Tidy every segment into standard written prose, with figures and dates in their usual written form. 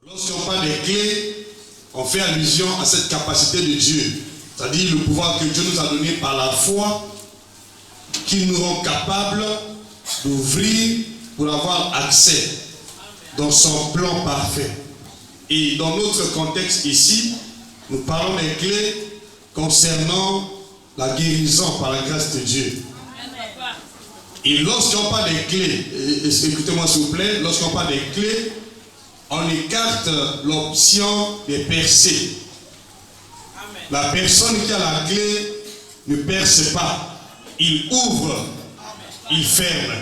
Lorsqu'on parle des clés, on fait allusion à cette capacité de Dieu, c'est-à-dire le pouvoir que Dieu nous a donné par la foi, qui nous rend capables d'ouvrir pour avoir accès dans son plan parfait. Et dans notre contexte ici, nous parlons des clés concernant la guérison par la grâce de Dieu. Et lorsqu'on parle des clés, écoutez-moi s'il vous plaît, lorsqu'on parle des clés, on écarte l'option des percées. La personne qui a la clé ne perce pas. Il ouvre, il ferme.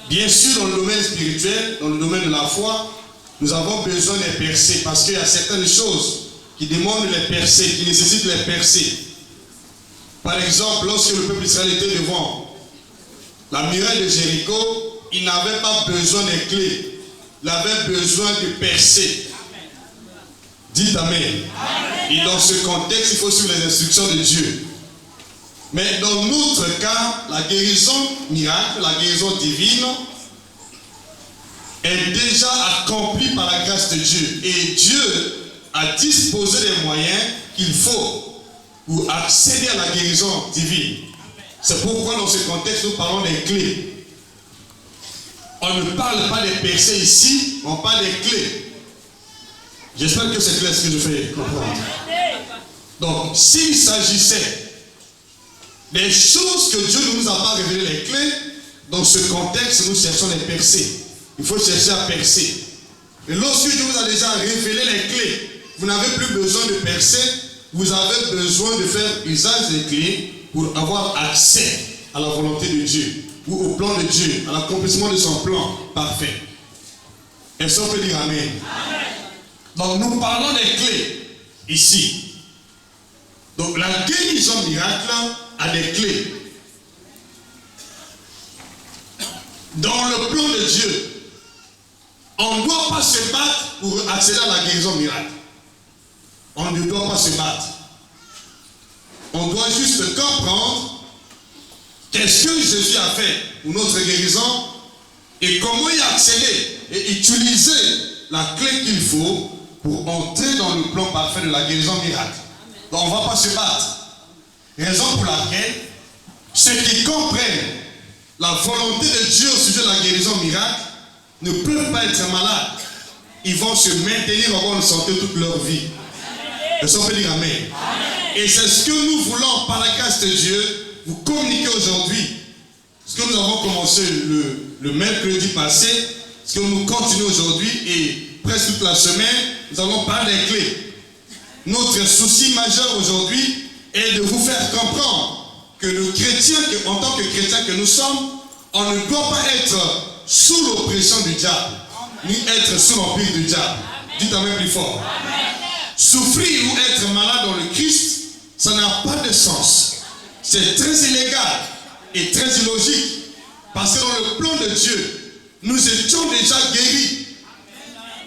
Bien sûr, dans le domaine spirituel, dans le domaine de la foi, nous avons besoin des percées parce qu'il y a certaines choses qui demandent les percées, qui nécessitent les percées. Par exemple, lorsque le peuple d'Israël était devant la muraille de Jéricho, il n'avait pas besoin des clés. Il avait besoin de percer. Dites Amen. Et dans ce contexte, il faut suivre les instructions de Dieu. Mais dans notre cas, la guérison miracle, la guérison divine, est déjà accomplie par la grâce de Dieu. Et Dieu a disposé des moyens qu'il faut pour accéder à la guérison divine. C'est pourquoi dans ce contexte, nous parlons des clés. On ne parle pas des percées ici, on parle des clés. J'espère que c'est clair ce que je fais comprendre. Donc, s'il s'agissait des choses que Dieu ne nous a pas révélées les clés, dans ce contexte, nous cherchons les percées. Il faut chercher à percer. Et lorsque Dieu vous a déjà révélé les clés, vous n'avez plus besoin de percer, vous avez besoin de faire usage des clés pour avoir accès à la volonté de Dieu. Ou au plan de Dieu, à l'accomplissement de son plan parfait. Est-ce qu'on peut dire Amen? Amen. Donc nous parlons des clés ici. Donc la guérison miracle a des clés. Dans le plan de Dieu, on ne doit pas se battre pour accéder à la guérison miracle. On ne doit pas se battre. On doit juste comprendre qu'est-ce que Jésus a fait pour notre guérison et comment y accéder et utiliser la clé qu'il faut pour entrer dans le plan parfait de la guérison miracle. Donc on ne va pas se battre. Raison pour laquelle ceux qui comprennent la volonté de Dieu au sujet de la guérison miracle ne peuvent pas être malades. Ils vont se maintenir en bonne santé toute leur vie. Est-ce qu'on peut dire Amen? Et c'est ce que nous voulons par la grâce de Dieu vous communiquer aujourd'hui. Ce que nous avons commencé le mercredi passé, ce que nous continuons aujourd'hui et presque toute la semaine, nous allons parler des clés. Notre souci majeur aujourd'hui est de vous faire comprendre que nous chrétiens, en tant que chrétiens que nous sommes, on ne doit pas être sous l'oppression du diable, ni être sous l'empire du diable. Dites Amen plus fort. Amen. Souffrir ou être malade dans le Christ, ça n'a pas de sens. C'est très illégal et très illogique. Parce que dans le plan de Dieu, nous étions déjà guéris.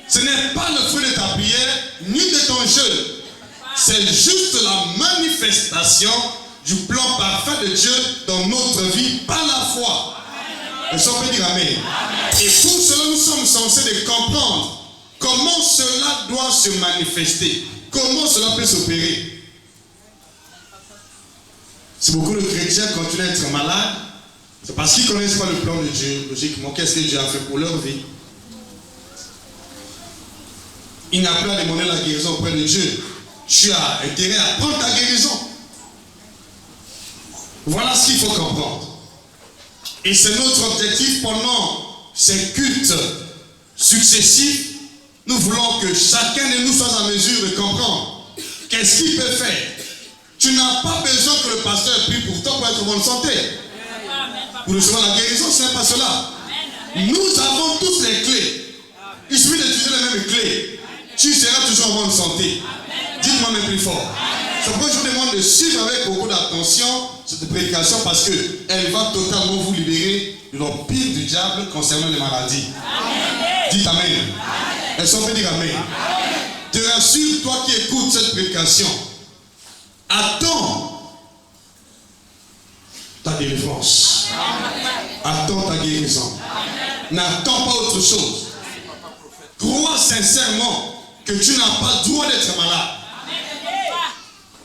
Ce n'est pas le fruit de ta prière, ni de ton jeûne. C'est juste la manifestation du plan parfait de Dieu dans notre vie par la foi. Est-ce qu'on peut dire Amen? Et pour cela, nous sommes censés de comprendre comment cela doit se manifester. Comment cela peut s'opérer. Si beaucoup de chrétiens continuent à être malades, c'est parce qu'ils ne connaissent pas le plan de Dieu. Logiquement, qu'est-ce que Dieu a fait pour leur vie? Il n'a pas à demander la guérison auprès de Dieu. Tu as intérêt à prendre ta guérison. Voilà ce qu'il faut comprendre. Et c'est notre objectif pendant ces cultes successifs. Nous voulons que chacun de nous soit en mesure de comprendre qu'est-ce qu'il peut faire. Tu n'as pas besoin que le pasteur prie pour toi pour être en bonne santé. Pour recevoir la guérison, ce n'est pas cela. Nous avons tous les clés. Il suffit d'utiliser les mêmes clés. Tu seras toujours en bonne santé. Dites-moi même plus fort. C'est pourquoi je vous demande de suivre avec beaucoup d'attention cette prédication parce qu'elle va totalement vous libérer de l'empire du diable concernant les maladies. Dites Amen. Est-ce qu'on peut dire Amen? Te rassure, toi qui écoutes cette prédication. Attends ta délivrance. Attends ta guérison. N'attends pas autre chose. crois sincèrement que tu n'as pas droit d'être malade.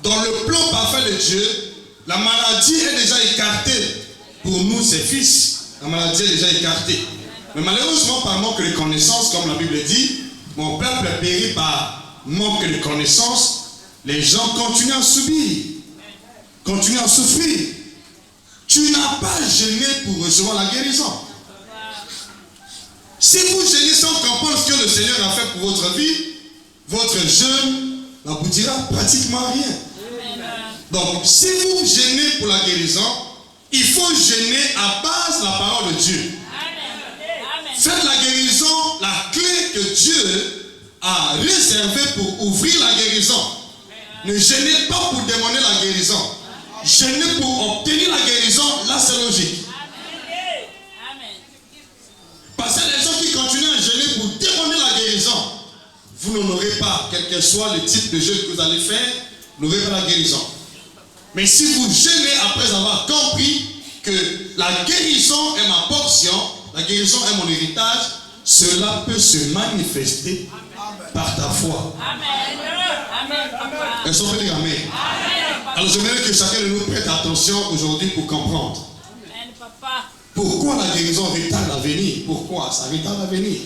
Dans le plan parfait de Dieu, la maladie est déjà écartée pour nous, ses fils. La maladie est déjà écartée. Mais malheureusement, par manque de connaissances, comme la Bible dit, mon peuple périt par manque de connaissances. Les gens continuent à subir, continuent à souffrir. Tu n'as pas gêné pour recevoir la guérison. Si vous gênez sans comprendre ce que le Seigneur a fait pour votre vie, votre jeûne n'aboutira pratiquement à rien. Donc, si vous gênez pour la guérison, il faut gêner à base de la parole de Dieu. Faites la guérison la clé que Dieu a réservée pour ouvrir la guérison. Ne gênez pas pour demander la guérison. Gênez pour obtenir la guérison, là c'est logique. Parce que les gens qui continuent à gêner pour demander la guérison, vous n'en aurez pas, quel que soit le type de jeûne que vous allez faire, vous n'aurez pas la guérison. Mais si vous gênez après avoir compris que la guérison est ma portion, la guérison est mon héritage, cela peut se manifester par ta foi. Est-ce qu'on peut dire Amen? Alors j'aimerais que chacun de nous prête attention aujourd'hui pour comprendre. Pourquoi la guérison retarde à venir? Pourquoi ça retarde à venir?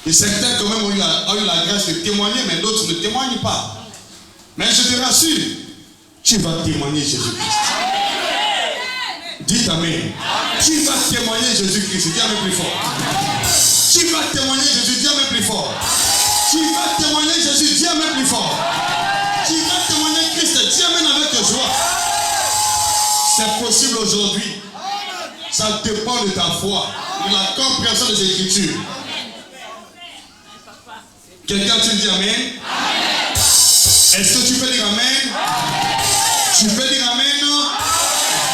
Et certains quand même ont eu la grâce de témoigner, mais d'autres ne témoignent pas. Mais je te rassure, tu vas témoigner Jésus-Christ. Dites Amen. Tu vas témoigner Jésus-Christ. Dis Amen plus fort. Tu vas témoigner Jésus. Dis Amen plus fort. Tu vas témoigner Jésus. Dis Amen plus fort. Tu vas témoigner Christ. Dis Amen avec joie. C'est possible aujourd'hui. Ça dépend de ta foi, de la compréhension des Écritures. Quelqu'un, tu dis Amen? Est-ce que tu peux dire Amen? Tu peux dire Amen?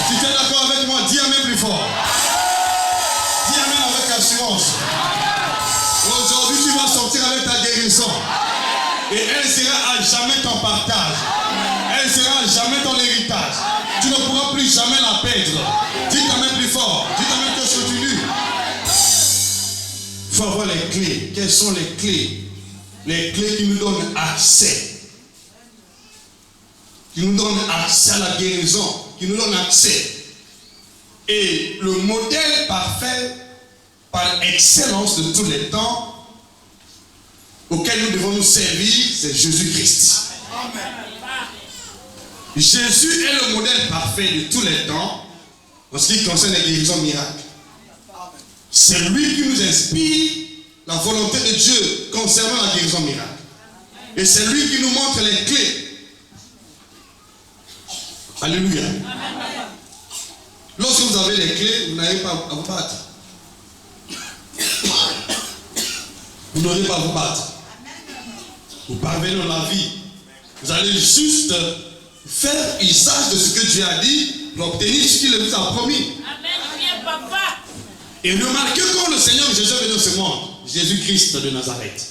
Si tu es d'accord avec moi, dis Amen plus fort. Dis Amen avec assurance. Aujourd'hui, tu vas sortir avec ta guérison. Et elle sera à jamais ton partage. Elle sera à jamais ton héritage. Tu ne pourras plus jamais la perdre. Dis Amen plus fort. Dis Amen que je continue. Il faut avoir les clés. Quelles sont les clés? Les clés qui nous donnent accès. Qui nous donnent accès à la guérison. Qui nous donnent accès. Et le modèle parfait, par excellence de tous les temps, auquel nous devons nous servir, c'est Jésus-Christ. Jésus est le modèle parfait de tous les temps en ce qui concerne les guérisons miracles. C'est lui qui nous inspire la volonté de Dieu concernant la guérison miracle. Et c'est lui qui nous montre les clés. Alléluia. Lorsque vous avez les clés, vous n'avez pas à vous battre. Vous n'aurez pas à vous battre. Vous parvenez dans la vie. Vous allez juste faire usage de ce que Dieu a dit pour obtenir ce qu'il vous a promis. Amen. Papa. Et remarquez quand le Seigneur Jésus est venu dans ce monde, Jésus-Christ de Nazareth.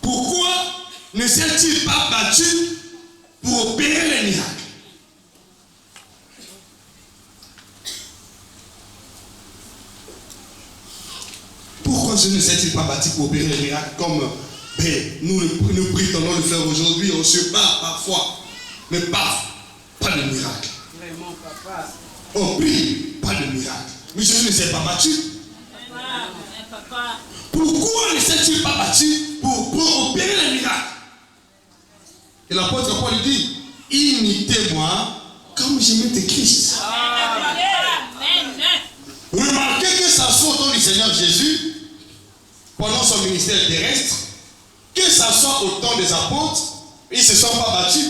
Pourquoi ne s'est-il pas battu pour opérer les miracles? Pourquoi ne s'est-il pas battu pour opérer les miracles comme nous prétendons le faire aujourd'hui? On se bat parfois, mais pas de miracle. Vraiment, papa. On prie, pas de miracle. Mais Jésus ne s'est pas battu. Pourquoi ne s'est-il pas battu pour opérer les miracles? Et l'apôtre Paul dit, imitez-moi comme j'imite Christ. Remarquez que ça soit au temps du Seigneur Jésus, pendant son ministère terrestre, que ça soit au temps des apôtres, ils ne se sont pas battus.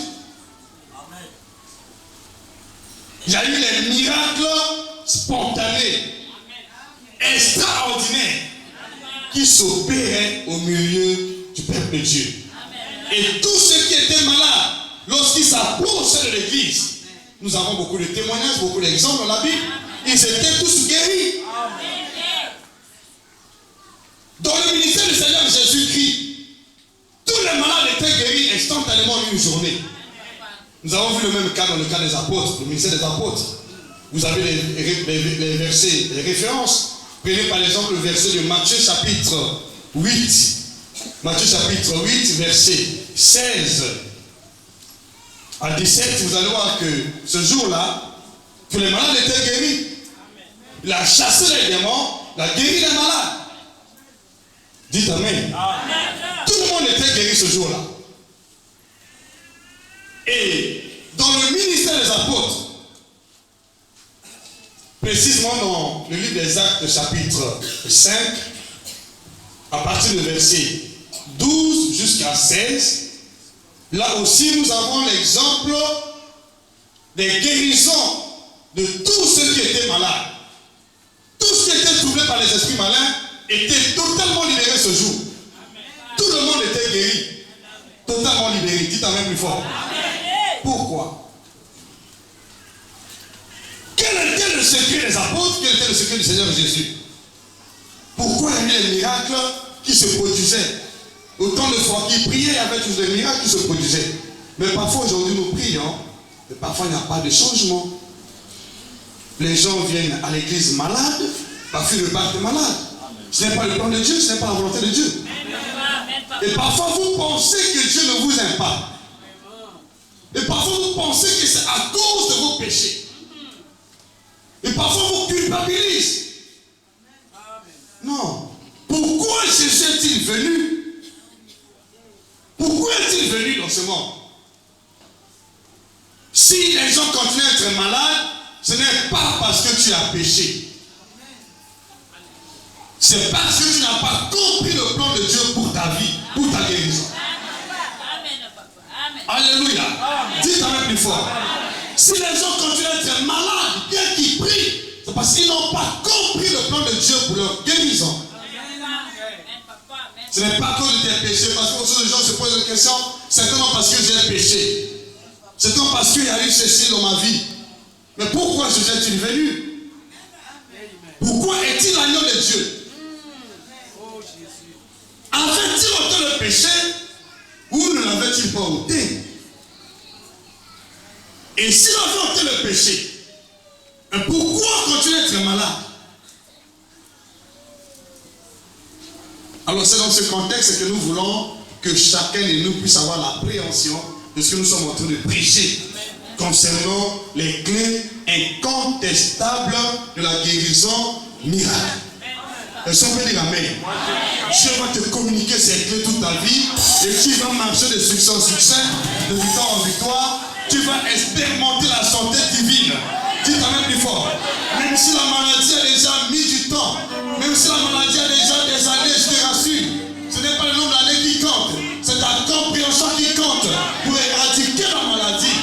Amen. Il y a eu les miracles spontanés, extraordinaires, qui s'opéraient au milieu du peuple de Dieu. Amen. Et tous ceux qui étaient malades, lorsqu'ils s'approchaient de l'église, nous avons beaucoup de témoignages, beaucoup d'exemples dans la Bible, ils étaient tous guéris. Amen. Dans le ministère du Seigneur Jésus-Christ, tous les malades étaient guéris instantanément en une journée. Nous avons vu le même cas dans le cas des apôtres, le ministère des apôtres. Vous avez les versets, les références. Prenez par exemple le verset de Matthieu chapitre 8. Matthieu chapitre 8, verset 16 à 17. Vous allez voir que ce jour-là, tous les malades étaient guéris. Il a chassé les démons, il a guéri les malades. Dites Amen. Tout le monde était guéri ce jour-là. Et dans le ministère des apôtres, précisément dans le livre des Actes, chapitre 5, à partir du verset 12 jusqu'à 16, là aussi nous avons l'exemple des guérisons de tous ceux qui étaient malades. Tous ceux qui étaient troublés par les esprits malins étaient totalement libérés ce jour. Tout le monde était guéri. Totalement libéré. Dites Amen plus fort. Pourquoi? Quel était le secret des apôtres? Quel était le secret du Seigneur Jésus? Pourquoi il y avait les miracles qui se produisaient? Autant de fois qu'ils priaient, il y avait tous les miracles qui se produisaient. Mais parfois aujourd'hui nous prions, mais parfois il n'y a pas de changement. Les gens viennent à l'église malades, parfois ils repartent malades. Ce n'est pas le plan de Dieu, ce n'est pas la volonté de Dieu. Et parfois vous pensez que Dieu ne vous aime pas. Et parfois vous pensez que c'est à cause de vos péchés. Et parfois vous culpabilisez. Non. Pourquoi Jésus est-il venu? Pourquoi est-il venu dans ce monde? Si les gens continuent à être malades, ce n'est pas parce que tu as péché. C'est parce que tu n'as pas compris le plan de Dieu pour ta vie, pour ta guérison. Alléluia. Dites Amen plus fort. Si les gens continuent à être malades, bien qu'ils prient, c'est parce qu'ils n'ont pas compris le plan de Dieu pour leur guérison. Ce n'est pas à cause de tes péchés, parce que les gens se posent des questions, certainement parce que j'ai péché. Certainement parce qu'il y a eu ceci dans ma vie. Mais pourquoi Jésus est-il venu? Pourquoi est-il l'agneau de Dieu? Avait-il ôté le péché ou ne l'avait-il pas ôté? Et s'il avait ôté le péché, pourquoi continuer à être malade? Alors c'est dans ce contexte que nous voulons que chacun de nous puisse avoir l'appréhension de ce que nous sommes en train de prêcher concernant les clés incontestables de la guérison miracle. Est-ce qu'on peut dire Amen? Dieu va te communiquer ces clés toute ta vie et tu vas marcher de succès en succès, de victoire en victoire. Tu vas expérimenter la santé divine. Dites Amen plus fort. Même si la maladie a déjà mis du temps, même si la maladie a déjà des années, je te rassure, ce n'est pas le nombre d'années qui compte, c'est ta compréhension qui compte pour éradiquer la maladie.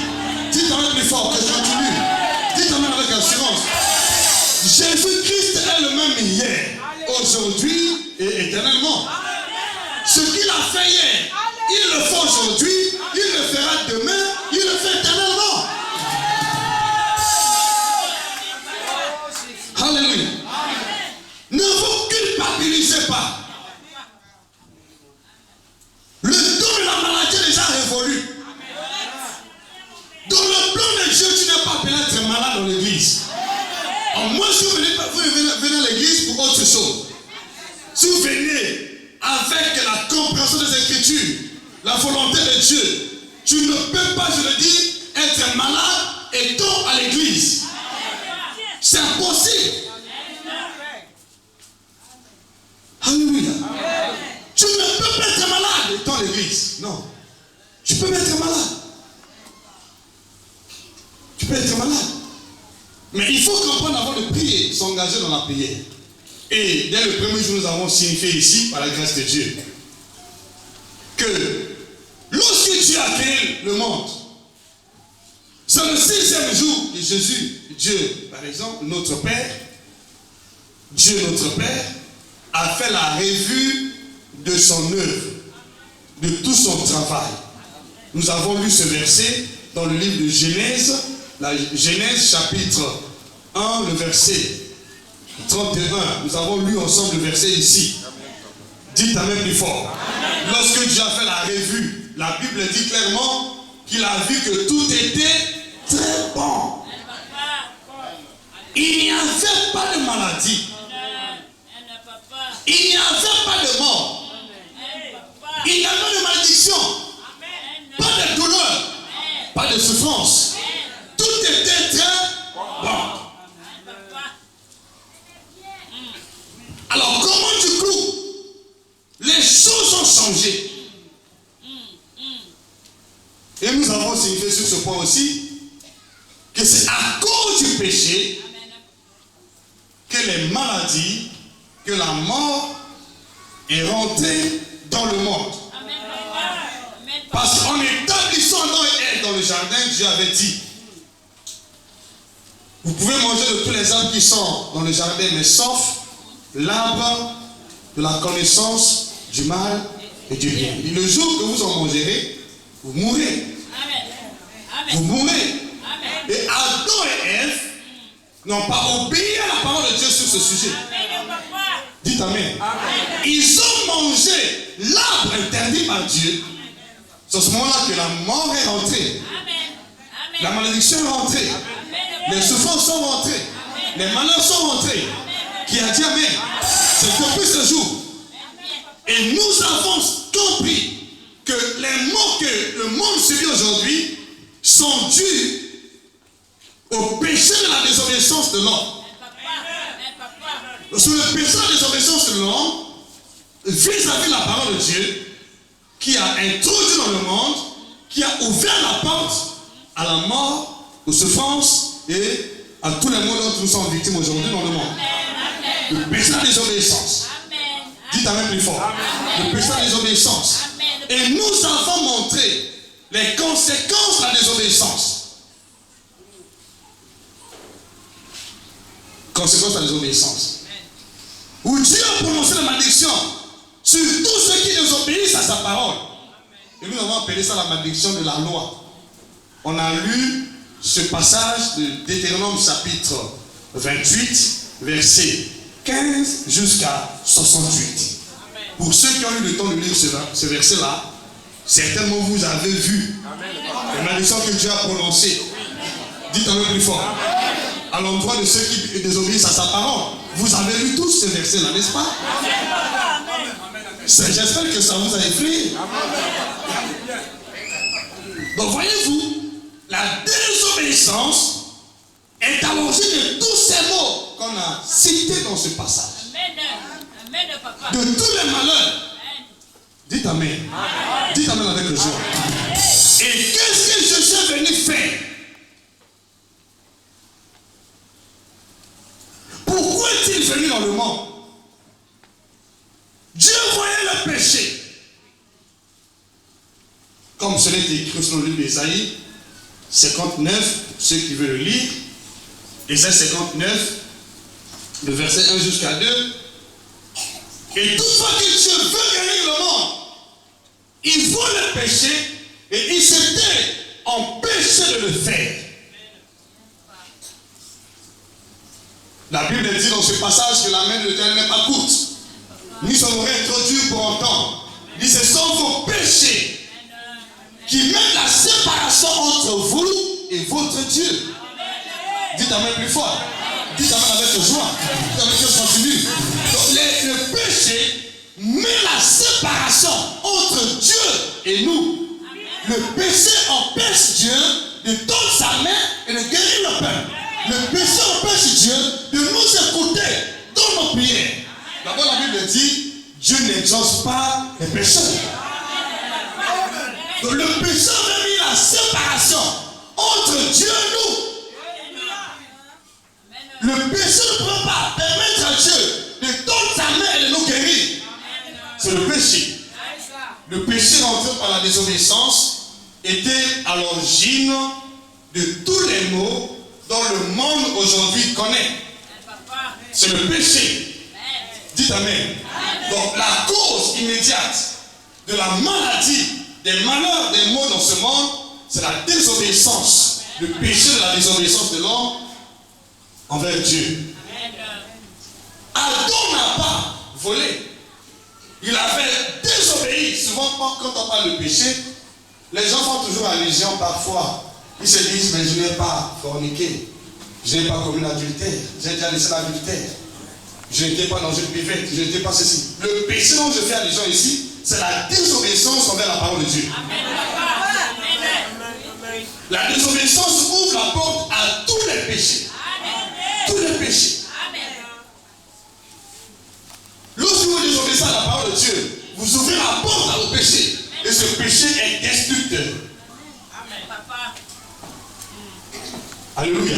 Dites Amen plus fort, que je continue. Dites Amen avec assurance. Jésus-Christ est le même hier, aujourd'hui et éternellement. Ce qu'il a fait hier, il le fait aujourd'hui, il le fera demain, il le fait éternellement. Alléluia. Ne vous culpabilisez pas. Le don de la maladie est déjà révolu. Dans le plan de Dieu, tu n'es pas appelé à être malade dans l'église. Moi, si vous venez à l'église pour autre chose. Si vous venez avec la compréhension des Écritures, la volonté de Dieu, tu ne peux pas, je le dis, être malade et tomber à l'église. C'est impossible. Alléluia. Tu ne peux pas être malade et tomber à l'église. Non. Tu peux être malade. Tu peux être malade. Mais il faut comprendre avant de prier, s'engager dans la prière. Et dès le premier jour, nous avons signifié ici, par la grâce de Dieu, que lorsque Dieu a créé le monde, c'est le 6e jour de Jésus, Dieu, par exemple, notre Père, Dieu notre Père, a fait la revue de son œuvre, de tout son travail. Nous avons lu ce verset dans le livre de Genèse, la Genèse chapitre 1, le verset 31. Nous avons lu ensemble le verset ici. Dites Amen plus fort. Lorsque Dieu a fait la revue, la Bible dit clairement qu'il a vu que tout était très bon. Il n'y avait pas de maladie. Il n'y avait pas de mort. pas de souffrance. Tout était très bon. Alors comment du coup les choses ont changé? Et nous avons signifié sur ce point aussi que c'est à cause du péché que les maladies, que la mort est rentrée dans le monde. Parce qu'en établissant Adam et Ève dans le jardin, Dieu avait dit: vous pouvez manger de tous les arbres qui sont dans le jardin, mais sauf l'arbre de la connaissance du mal et du bien. Et le jour que vous en mangerez, vous mourrez. Vous mourrez. Et Adam et Ève n'ont pas obéi à la parole de Dieu sur ce sujet. Dites Amen. Ils ont mangé l'arbre interdit par Dieu. C'est à ce moment-là que la mort est rentrée. La malédiction est rentrée. Les souffrances sont rentrées. Les malheurs sont rentrés. Qui a dit Amen? C'est depuis ce jour. Et nous avons compris que les maux que le monde subit aujourd'hui sont dus au péché de la désobéissance de l'homme. Sur le péché de la désobéissance de l'homme, vis-à-vis de la parole de Dieu, qui a introduit dans le monde, qui a ouvert la porte à la mort, aux souffrances et à tous les maux dont nous sommes victimes aujourd'hui dans le monde. Le péché de la désobéissance. Dites Amen plus fort. Le péché de la désobéissance. Et nous avons montré les conséquences de la désobéissance. Conséquences de la désobéissance. Où Dieu a prononcé la malédiction sur tous ceux qui désobéissent à sa parole. Et nous avons appelé ça la malédiction de la loi. On a lu ce passage de Deutéronome chapitre 28, verset 15 jusqu'à 68. Pour ceux qui ont eu le temps de lire ce verset-là, certainement vous avez vu les malédictions que Dieu a prononcées. Dites un peu plus fort. À l'endroit de ceux qui désobéissent à sa parole. Vous avez lu tous ces versets-là, n'est-ce pas? J'espère que ça vous a effrayé. Donc voyez-vous, la désobéissance est à l'origine de tous ces mots qu'on a cités dans ce passage. De tous les malheurs. Dites Amen. Dites Amen avec le joie. Et qu'est-ce que Jésus est venu faire? Pourquoi est-il venu dans le monde? Dieu voyait le péché. Comme cela est écrit sur le livre d'Ésaïe 59, ceux qui veulent le lire, Ésaïe 59, le verset 1 jusqu'à 2. Et toutefois que Dieu veut guérir le monde, il voit le péché et il s'était empêché de le faire. La Bible dit dans ce passage que la main de l'Éternel n'est pas courte, ni son oreille trop dure pour entendre. Il dit: ce sont vos péchés qui mettent la séparation entre vous et votre Dieu. Dites Amen plus fort. Dites Amen avec joie. Dites Amen que continue. Donc le péché met la séparation entre Dieu et nous. Le péché empêche Dieu de tendre sa main et de guérir le peuple. Le péché empêche Dieu de nous écouter dans nos prières. D'abord la Bible dit: Dieu n'exauce pas les pécheurs. Donc le péché a mis la séparation entre Dieu et nous. Le péché ne peut pas permettre à Dieu de tendre sa main et de nous guérir. C'est le péché. Le péché rentré par la désobéissance était à l'origine de tous les maux dont le monde aujourd'hui connaît. C'est le péché. Dites Amen. Donc la cause immédiate de la maladie, des malheurs, des maux dans ce monde, c'est la désobéissance. Le péché de la désobéissance de l'homme envers Dieu. Adam n'a pas volé. Il avait désobéi. Souvent, quand on parle de péché, les gens font toujours allusion parfois. Ils se disent: mais je n'ai pas forniqué. Je n'ai pas commis l'adultère. J'ai déjà laissé l'adultère. Je n'étais pas dans une buvette. Je n'étais pas ceci. Le péché dont je fais allusion ici, c'est la désobéissance envers la parole de Dieu. La La désobéissance ouvre la porte à tous les péchés. Tous les péchés. Lorsque vous désobéissez à la parole de Dieu, vous ouvrez la porte au péché. Et ce péché est destructeur. Amen, papa. Alléluia.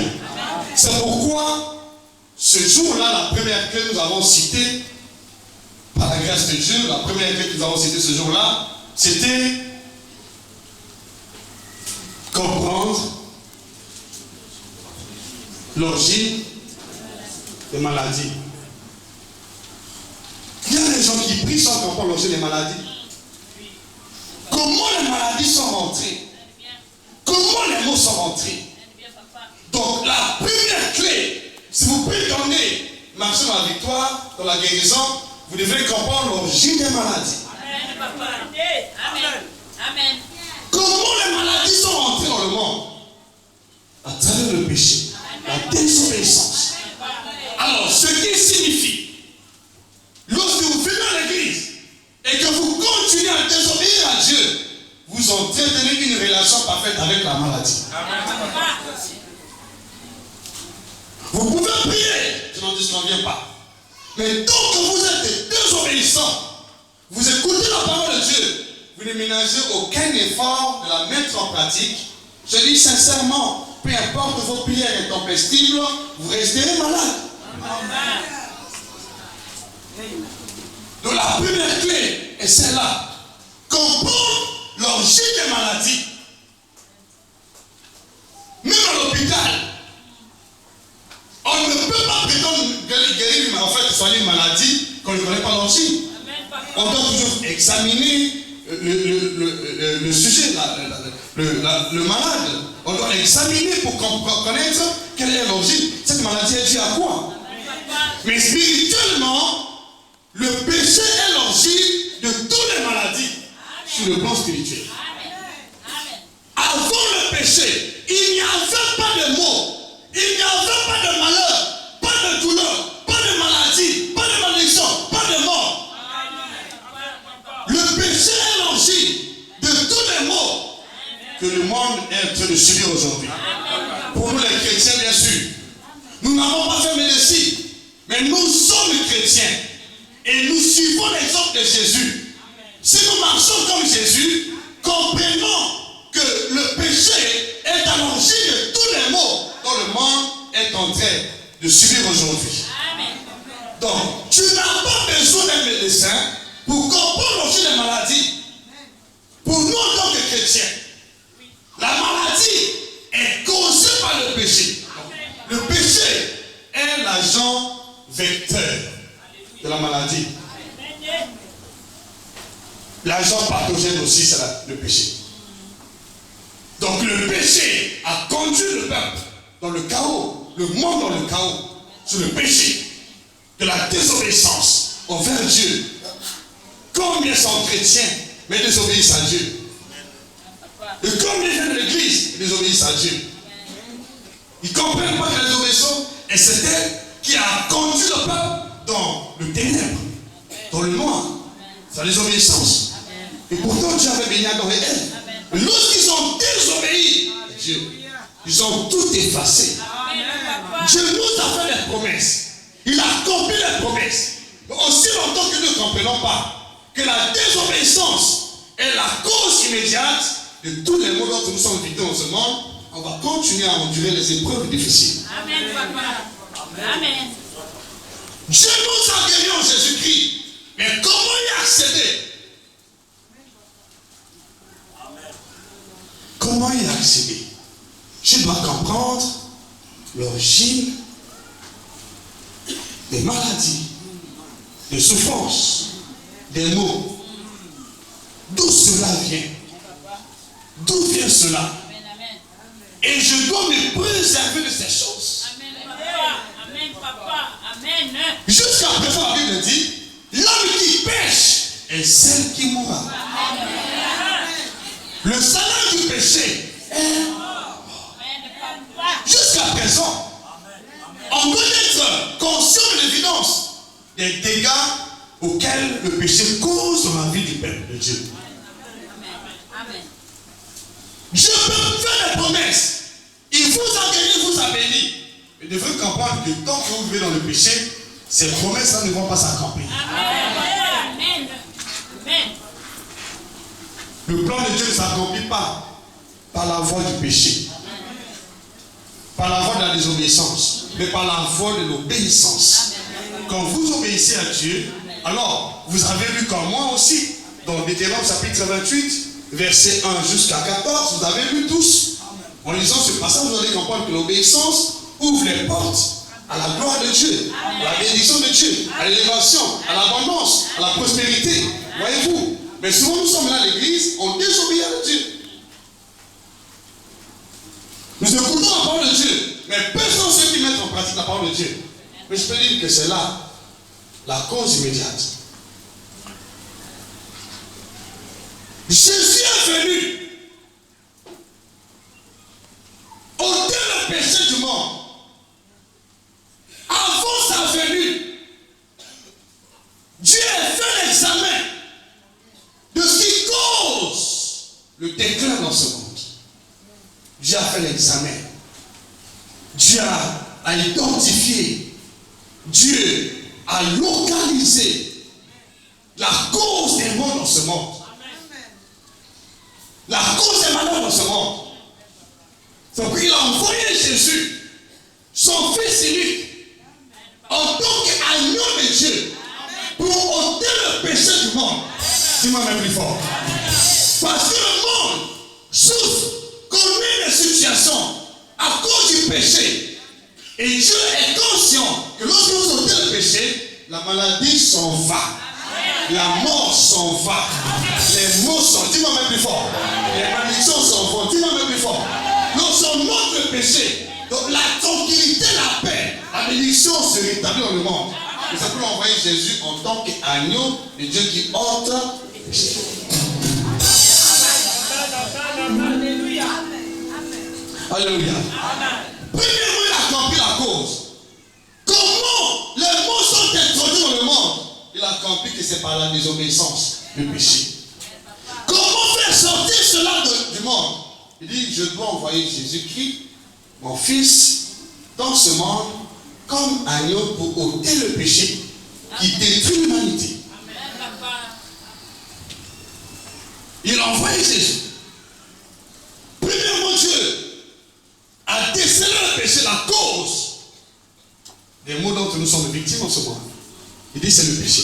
C'est pourquoi ce jour-là, la première clé que nous avons citée, par la grâce de Dieu, la première clé que nous avons citée ce jour-là, c'était comprendre l'origine des maladies. Il y a des gens qui prient sans comprendre l'origine des maladies. Comment les maladies sont rentrées? Comment les mots sont rentrés? Donc la première clé, si vous prétendez marcher dans la victoire, dans la guérison, vous devez comprendre l'origine des maladies. Amen, papa. Amen. Amen. Comment les maladies sont rentrées dans le monde? À travers le péché, la désobéissance. Alors, ce qui signifie, lorsque vous venez à l'église et que vous continuez à désobéir à Dieu, vous entretenez une relation parfaite avec la maladie. Vous pouvez prier, je n'en disconviens pas. Mais tant que vous êtes désobéissants, vous écoutez la parole de Dieu, vous ne ménagez aucun effort de la mettre en pratique. Je dis sincèrement, peu importe vos prières intempestives, vous resterez malade. Donc la première clé est celle-là. Comprendre l'origine des maladies. Même à l'hôpital, on ne peut pas prétendre guérir, en fait, soigner une maladie qu'on ne connaît pas l'origine. On doit toujours examiner le sujet, le malade. On doit l'examiner pour connaître quelle est l'origine. Cette maladie est due à quoi? Mais spirituellement, le péché est l'origine de toutes les maladies sur le plan spirituel. Avant le péché, il n'y avait pas de maux, il n'y avait pas de malheur, pas de douleur, pas de maladie, pas de malédiction, pas de mort. Le péché est l'origine de tous les maux que le monde est en train de subir aujourd'hui. Pour nous les chrétiens, bien sûr, nous n'avons pas fait médecine, mais nous sommes chrétiens et nous suivons l'exemple de Jésus. Si nous marchons comme Jésus, comprenons que le péché est à l'origine de tous les maux dont le monde est en train de subir aujourd'hui. Donc, tu n'as pas besoin d'un médecin pour comprendre l'origine des maladies. Pour nous, en tant que chrétiens, la maladie est causée par le péché. Le péché est l'agent vecteur de la maladie. L'agent pathogène aussi, c'est le péché. Donc le péché a conduit le peuple dans le chaos, le monde dans le chaos, sur le péché de la désobéissance envers Dieu. Combien sont chrétiens, mais désobéissent à Dieu? Et combien viennent de l'église et désobéissent à Dieu? Ils ne comprennent pas que la désobéissance est cette elle qui a conduit le peuple dans le ténèbre, dans le noir, sa désobéissance. Et pourtant Dieu avait béni dans les ailes. Mais lorsqu'ils ont désobéi à Dieu, ils ont tout effacé. Dieu nous a fait des promesses. Il a accompli les promesses. Mais aussi longtemps que nous ne comprenons pas que la désobéissance est la cause immédiate de tous les maux dont nous sommes victimes dans ce monde, on va continuer à endurer les épreuves difficiles. Amen, papa. Amen. Dieu nous a guéris en Jésus-Christ. Mais comment y accéder? Comment y accéder? Je dois comprendre l'origine des maladies, des souffrances, des maux. D'où cela vient? D'où vient cela? Et je dois me préserver de ces choses. Amen, papa. Amen, papa. Amen. Jusqu'à présent, la Bible dit, l'homme qui pêche est celle qui mourra. Le salaire du péché est mort. Jusqu'à présent, on doit être conscient de l'évidence des dégâts auxquels le péché cause dans la vie du peuple de Dieu. Amen. Dieu peut faire des promesses. Il vous a guéri, il vous a béni. Mais vous devez comprendre que tant que vous vivez dans le péché, ces promesses-là ne vont pas s'accomplir. Amen. Amen. Le plan de Dieu ne s'accomplit pas par la voie du péché, par la voie de la désobéissance, mais par la voie de l'obéissance. Quand vous obéissez à Dieu, alors vous avez lu comme moi aussi, dans Deutéronome chapitre 28, verset 1 jusqu'à 14, vous avez lu tous. En lisant ce passage, vous allez comprendre que l'obéissance ouvre les portes à la gloire de Dieu, à la bénédiction de Dieu, à l'élévation, à l'abondance, à la prospérité. Voyez-vous? Mais souvent nous sommes là à l'église, on désobéit à Dieu. Nous écoutons la parole de Dieu, mais personne ne sait qui mettre en pratique la parole de Dieu. Mais je peux dire que c'est là la cause immédiate. Jésus est venu ôter le péché du monde. Avant sa venue, Dieu a fait l'examen de ce qui cause le déclin dans ce monde. Dieu a fait l'examen. Dieu a identifié. Dieu a localisé la cause des maux dans ce monde. La cause des malheurs dans ce monde. C'est pourquoi il a envoyé Jésus, son fils unique, en tant qu'agneau de Dieu, pour ôter le péché du monde. Dis-moi même plus fort. Parce que le monde souffre, connaît des situations à cause du péché. Et Dieu est conscient que lorsque vous ôtez le péché, la maladie s'en va. La mort s'en va. Les maux s'en vont. Dis-moi même plus fort. Les malédictions s'en vont. Dis-moi même plus fort. Lorsqu'on ôte le péché, donc la tranquillité, la paix, la bénédiction se rétablit dans le monde. Et ça peut envoyer Jésus en tant qu'agneau de Dieu qui ôte le péché. Alléluia. Alléluia. Premièrement, il a accompli la cause. Comment les mots sont introduits dans le monde? Il a accompli que c'est par la désobéissance, le péché. Comment faire sortir cela du monde? Il dit, je dois envoyer Jésus-Christ, mon fils, dans ce monde, comme agneau pour ôter le péché qui détruit l'humanité. Il a envoyé Jésus. Premièrement, Dieu a décelé le péché, la cause des maux dont nous sommes victimes en ce monde. Il dit c'est le péché.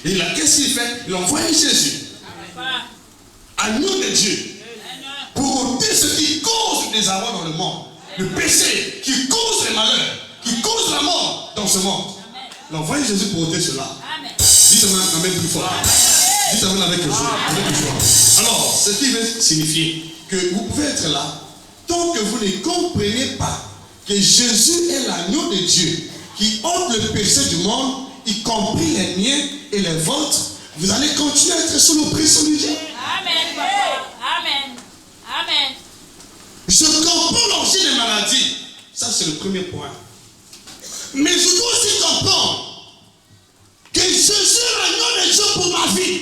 Et là, qu'est-ce qu'il fait? Il a envoyé Jésus, agneau de Dieu, pour ôter ce qui cause le désarroi dans le monde. Le péché qui cause les malheurs, qui cause la mort dans ce monde. Il a envoyé Jésus pour ôter cela. Dites Amen plus fort. Dites Amen avec le jour. Alors, ce qui veut signifier que vous pouvez être là, tant que vous ne comprenez pas que Jésus est l'agneau de Dieu qui ôte le péché du monde, y compris les miens et les vôtres, vous allez continuer à être sous l'oppression de Dieu. Amen, papa. Amen. Amen. Je comprends l'origine des maladies. Ça, c'est le premier point. Mais je dois aussi comprendre que Jésus est l'agneau de Dieu pour ma vie.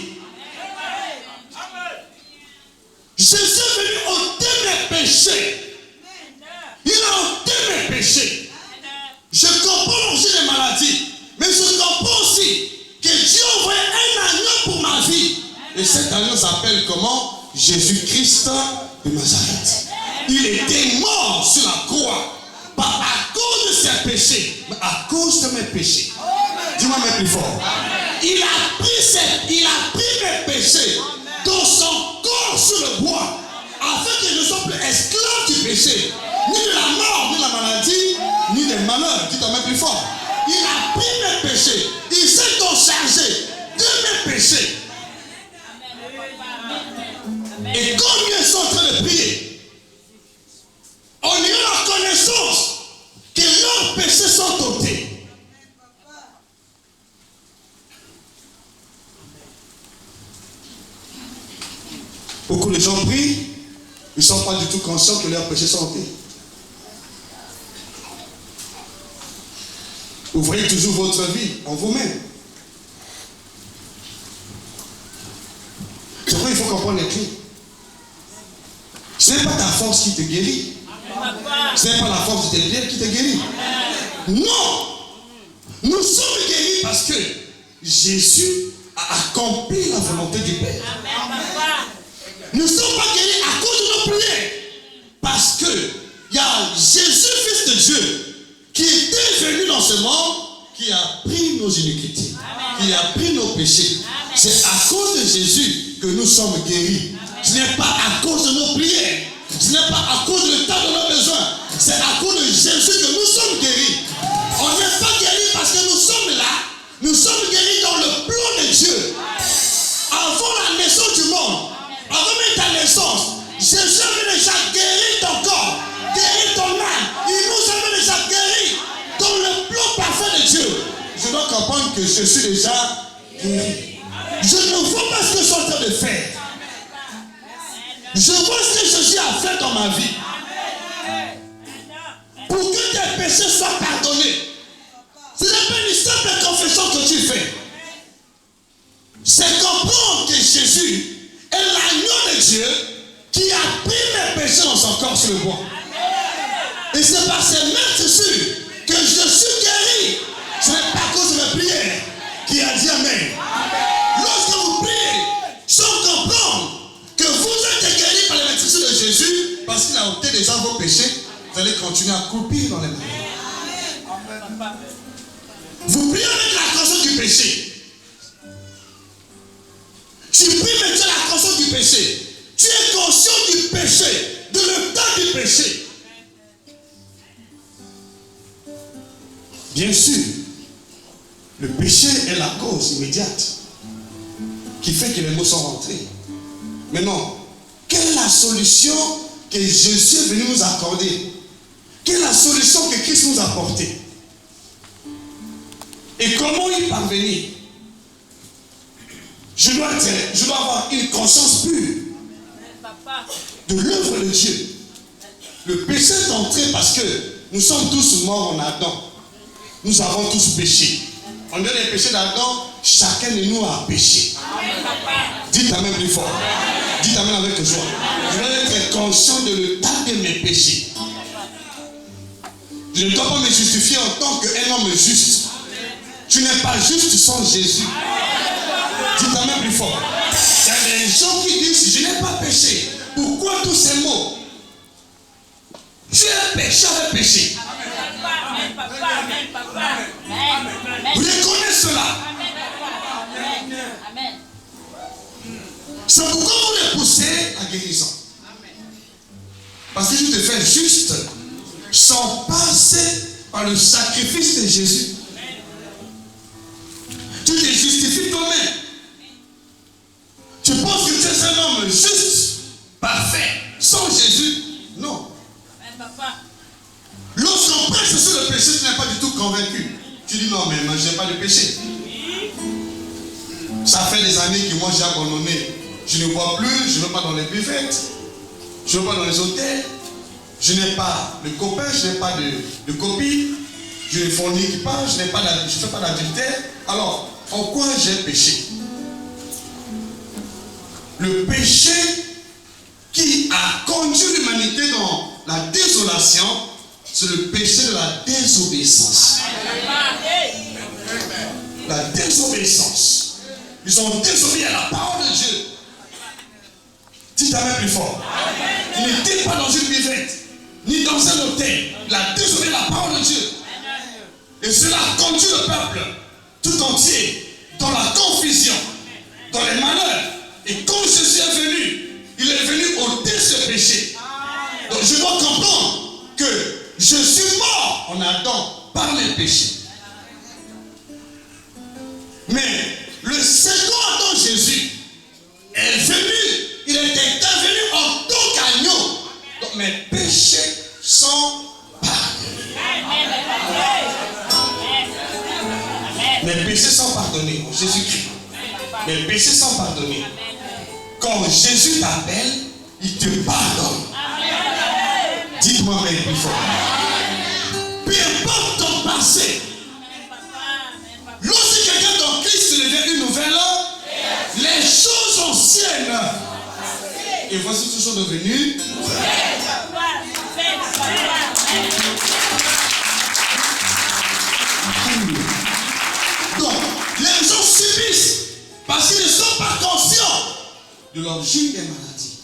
Jésus est venu ôter mes péchés. Il a ôté mes péchés. Je comprends l'origine des maladies. Mais je comprends aussi que Dieu a envoyé un agneau pour ma vie. Et cet agneau s'appelle comment? Jésus-Christ de Nazareth. Il était mort sur la croix. Pas à cause de ses péchés, mais à cause de mes péchés. Dis-moi même plus fort. Il a pris mes péchés dans son corps sur le bois, afin que je ne sois plus esclave du péché, ni de la mort, ni de la maladie, ni des malheurs. Dis-toi même plus fort. Il a pris mes péchés. Il s'est donc chargé de mes péchés. Et combien sont en train de prier, en ayant la connaissance que leurs péchés sont ôtés. Beaucoup de gens prient, ils ne sont pas du tout conscients que leurs péchés sont ôtés. Vous voyez toujours votre vie en vous-même. C'est vrai, il faut comprendre les clés. Ce n'est pas ta force qui te guérit. Ce n'est pas la force de tes prières qui te guérit. Non. Nous sommes guéris parce que Jésus a accompli la volonté du Père. Nous ne sommes pas guéris à cause de nos prières. Parce que il y a Jésus, Fils de Dieu, qui était venu dans ce monde, qui a pris nos iniquités, qui a pris nos péchés. C'est à cause de Jésus que nous sommes guéris. Ce n'est pas à cause de nos prières. Ce n'est pas à cause de l'état de nos besoins. C'est à cause de Jésus que nous sommes guéris. On n'est pas guéris parce que nous sommes là. Nous sommes guéris dans le plan de Dieu. Avant la naissance du monde, avant même ta naissance, Jésus avait déjà guéri ton corps, guéri ton âme. Il nous avait déjà guéri dans le plan parfait de Dieu. Je dois comprendre que je suis déjà guéri. Je ne vois pas ce que je suis en train de faire. Je vois ce que Jésus a fait dans ma vie. Pour que tes péchés soient pardonnés. Ce n'est pas une simple confession que tu fais. C'est comprendre que Jésus est l'agneau de Dieu qui a pris mes péchés dans son corps sur le bois. Et c'est par ces mêmes Jésus que je suis guéri. Ce n'est pas à cause de mes prières qui a dit Amen. Lorsque vous priez, sans comprendre que vous êtes guéri par les maîtrises de Jésus, parce qu'il a ôté déjà vos péchés, vous allez continuer à croupir dans les prières. Vous priez avec la conscience du péché. Tu pries maintenant la conscience du péché. Tu es conscient du péché, de l'état du péché. Bien sûr, le péché est la cause immédiate qui fait que les mots sont rentrés. Maintenant, quelle est la solution que Jésus est venu nous accorder? Quelle est la solution que Christ nous a apportée? Et comment y parvenir? Je dois avoir une conscience pure de l'œuvre de Dieu. Le péché est entré parce que nous sommes tous morts en Adam. Nous avons tous péché. On dit les péchés d'Adam, chacun de nous a péché. Dites Amen plus fort. Dites Amen avec joie. Je dois être conscient de l'état de mes péchés. Je ne dois pas me justifier en tant qu'un homme juste. Tu n'es pas juste sans Jésus. Dites Amen plus fort. Il y a des gens qui disent, je n'ai pas péché. Pourquoi tous ces mots? Tu es péché avec péché. Reconnais cela. C'est pourquoi vous repoussez la guérison. Parce que tu te fais juste sans passer par le sacrifice de Jésus. Tu te justifies toi-même. Tu penses que tu es un homme juste, parfait, sans Jésus? Non. Lorsqu'on prêche sur le péché, tu n'es pas du tout convaincu. Tu dis non, mais moi, je n'ai pas de péché. Ça fait des années que moi j'ai abandonné. Je ne bois plus, je ne vais pas dans les buvettes, je ne vais pas dans les hôtels, je n'ai pas de copains, je n'ai pas de copines, je ne fornique pas, je ne fais pas d'adultère. Alors, en quoi j'ai péché? Le péché qui a conduit l'humanité dans la désolation, c'est le péché de la désobéissance. La désobéissance. Ils ont désobéi à la parole de Dieu. Dites Amen plus fort. Il n'était pas dans une buvette, ni dans un hôtel. Il a désobéi à la parole de Dieu. Et cela a conduit le peuple tout entier dans la confusion, dans les malheurs. Et quand Jésus est venu, il est venu ôter ce péché. Donc je dois comprendre que je suis mort en Adam par les péchés. Mais le second Adam, Jésus, est venu, il est intervenu en tant qu'agneau. Donc mes péchés sont pardonnés. Mes péchés sont pardonnés en Jésus-Christ. Mes péchés sont pardonnés. Quand Jésus t'appelle, il te pardonne. Dites-moi mais plus fort. Peu importe ton passé. Lorsque quelqu'un dans Christ devient une nouvelle, les choses anciennes, et voici toujours devenues. de l'origine des maladies.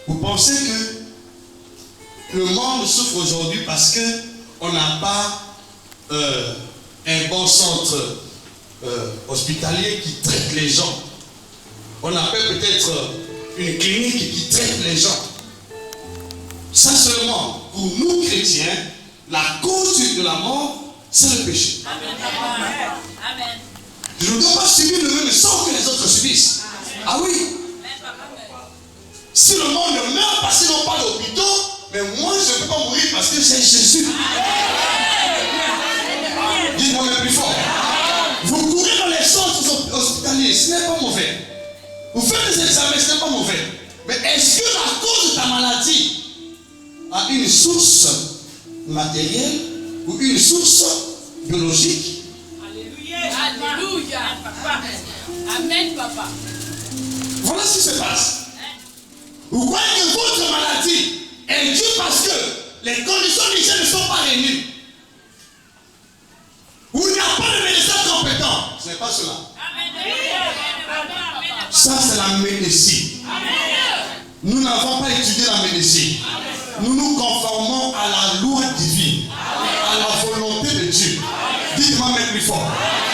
Vous pensez que le monde souffre aujourd'hui parce qu'on n'a pas un bon centre hospitalier qui traite les gens. On appelle peut-être une clinique qui traite les gens. Ça seulement, pour nous chrétiens, la cause de la mort, c'est le péché. Amen. Je ne dois pas subir le même sort que les autres subissent. Ah oui. Si le monde meurt parce qu'ils n'ont pas d'hôpitaux, mais moi je ne peux pas mourir parce que c'est Jésus. Dites-moi même plus fort. Vous courez dans les centres hospitaliers, ce n'est pas mauvais. Vous faites des examens, ce n'est pas mauvais. Mais est-ce que la cause de ta maladie a une source matérielle ou une source biologique? Alléluia. Alléluia. Amen, papa. Voilà ce qui se passe. Vous croyez que votre maladie est due parce que les conditions d'hygiène ne sont pas réunies. Ou il n'y a pas de médecin compétent. Ce n'est pas cela. Ça, c'est la médecine. Nous n'avons pas étudié la médecine. Nous nous conformons à la loi divine, à la volonté de Dieu. Dites-moi même plus fort.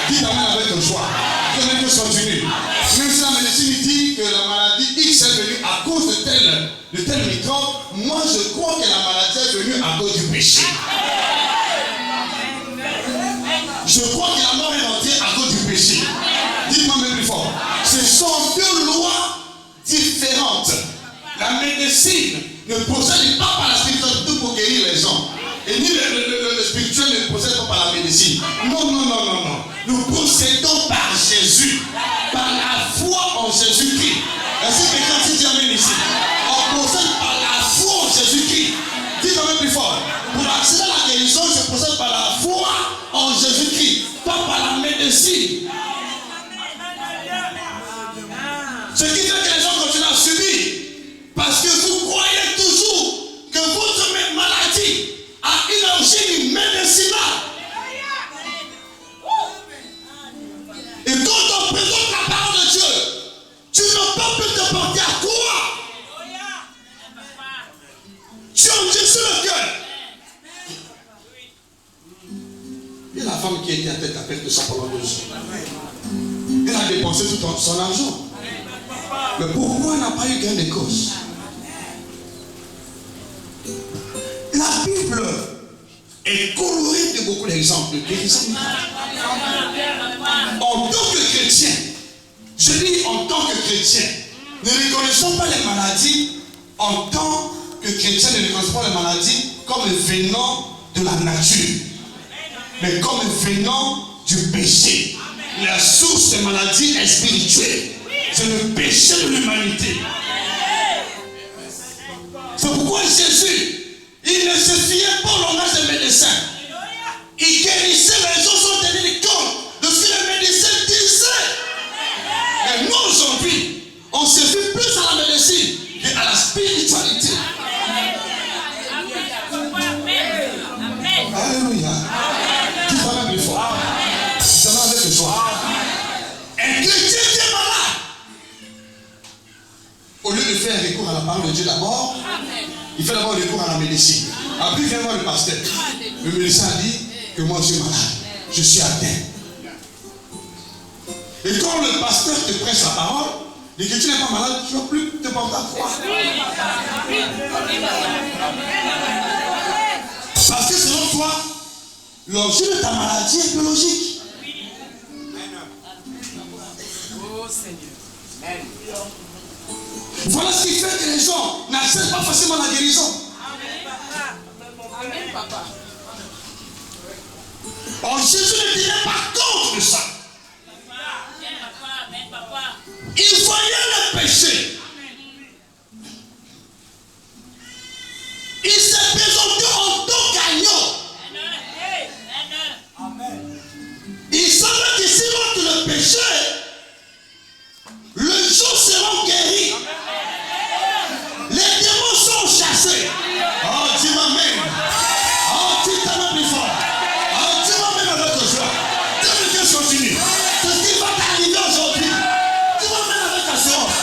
Dites Amen avec joie. Que les deux continuent. Même si la médecine dit que la maladie X est venue à cause de tel microbe, moi je crois que la maladie est venue à cause du péché. Je crois que la mort est rentrée à cause du péché. Dites-moi même plus fort. Ce sont deux lois différentes. La médecine ne procède pas par la spiritualité pour guérir les gens. Et ni le spirituel ne procède pas par la médecine. Non, non, non, non, non. Nous procédons par Jésus. Par la foi en Jésus-Christ. Est-ce que quelqu'un dit Amen ici? On procède par la foi en Jésus-Christ. Dites quand même plus fort. Pour accéder à la guérison, je procède par la foi en Jésus-Christ. Pas par la médecine. Ce qui fait que les gens continuent à subir. Parce que vous croyez toujours que votre maladie a une origine médicinale. Et quand on présente la parole de Dieu, tu ne peux plus te porter à quoi? Tu en Dieu sur le cœur. Et la femme qui était à tête à tête de ça pendant 2 ans. Elle a dépensé tout son argent. Mais pourquoi elle n'a pas eu gain de cause? La Bible est colorée de beaucoup d'exemples de guérison. En tant que chrétien, je dis en tant que chrétien, ne reconnaissons pas les maladies en tant que chrétien, ne reconnaissons pas les maladies comme venant de la nature, mais comme venant du péché. La source des maladies est spirituelle. C'est le péché de l'humanité. C'est pourquoi Jésus, il ne se fiait pas au langage des médecins. Il guérissait les gens sans tenir compte de ce que les médecins disaient. Et nous aujourd'hui, on se fie plus à la médecine qu'à la spiritualité. Alléluia. Qui va même plus fort. Ça va avec le soir. Un chrétien qui est malade, au lieu de faire recours à la parole de Dieu d'abord, il fait d'abord recours à la médecine. Après, il vient voir le pasteur. Le médecin dit que moi je suis malade, je suis atteint. Et quand le pasteur te prête sa parole, dit que tu n'es pas malade, tu ne vas plus te porter à croire. Parce que selon toi, l'origine de ta maladie est biologique. Voilà ce qui fait que les gens n'acceptent pas facilement la guérison. Amen, papa. Or, Jésus ne tenait pas compte de ça. Il voyait le péché. Il s'est présenté en tant qu'agneau. Il savait que s'il ôte le péché, le jour seront guéris. Les démons sont chassés. Oh, tu m'amènes. Oh, tu t'amènes plus fort. Oh, tu m'amènes avec joie. Continue. C'est ce qui va t'arriver aujourd'hui. Tu m'amènes avec assurance.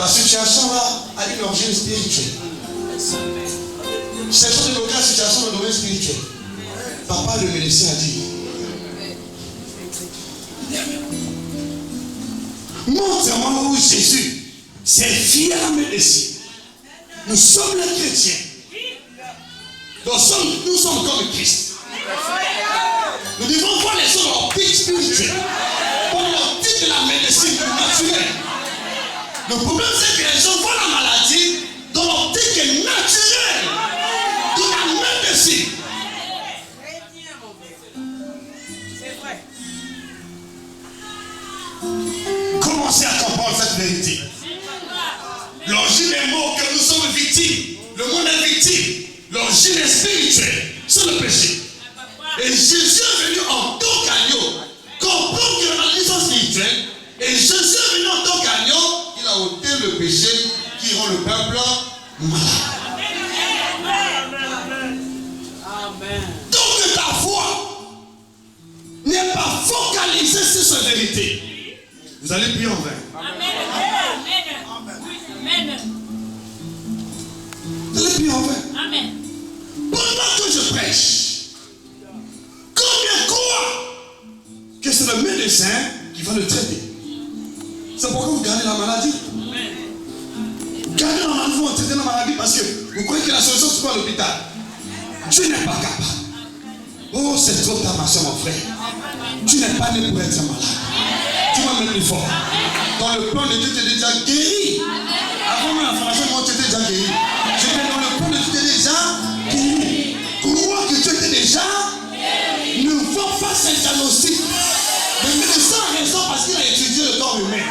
Ta situation là a une origine spirituelle. Cherchons de bloquer la situation dans le domaine spirituel. Papa le médecin a dit, montre-moi où Jésus s'est fier à médecine. Nous sommes les chrétiens. Nous sommes comme Christ. Nous devons voir les choses en optique spirituelle. Pour l'optique de la médecine naturelle. Le problème c'est que les gens voient la maladie dans l'optique naturelle de la médecine. Commencez à comprendre cette vérité. L'origine est mort que nous sommes victimes. Le monde est victime. L'origine est spirituelle. C'est le péché. Et Jésus est venu en tant qu'agneau. Comprendre que la maladie est spirituelle. Et Jésus est venu en tant qu'agneau. Il a ôté le péché qui rend le peuple malade. Donc ta foi n'est pas focalisée sur cette vérité. Vous allez prier en vain. Amen. Vous allez prier en vain. Amen. Pendant que je prêche, combien croient que c'est le médecin qui va le traiter? C'est pourquoi vous gardez la maladie. Vous gardez la maladie, vous traitez la maladie parce que vous croyez que la solution se trouve à l'hôpital. Dieu n'est pas capable. Oh, c'est trop tard, ma soeur, mon frère. Tu n'es pas né pour être malade. Tu vas mettre plus fort. Dans le plan de Dieu, tu es déjà guéri. Avant même la formation, moi, tu étais déjà guéri. J'étais dans le plan de Dieu, tu es déjà guéri. Crois que tu étais déjà guéri. Ne vois pas ce diagnostic. Le médecin a raison parce qu'il a étudié le corps humain.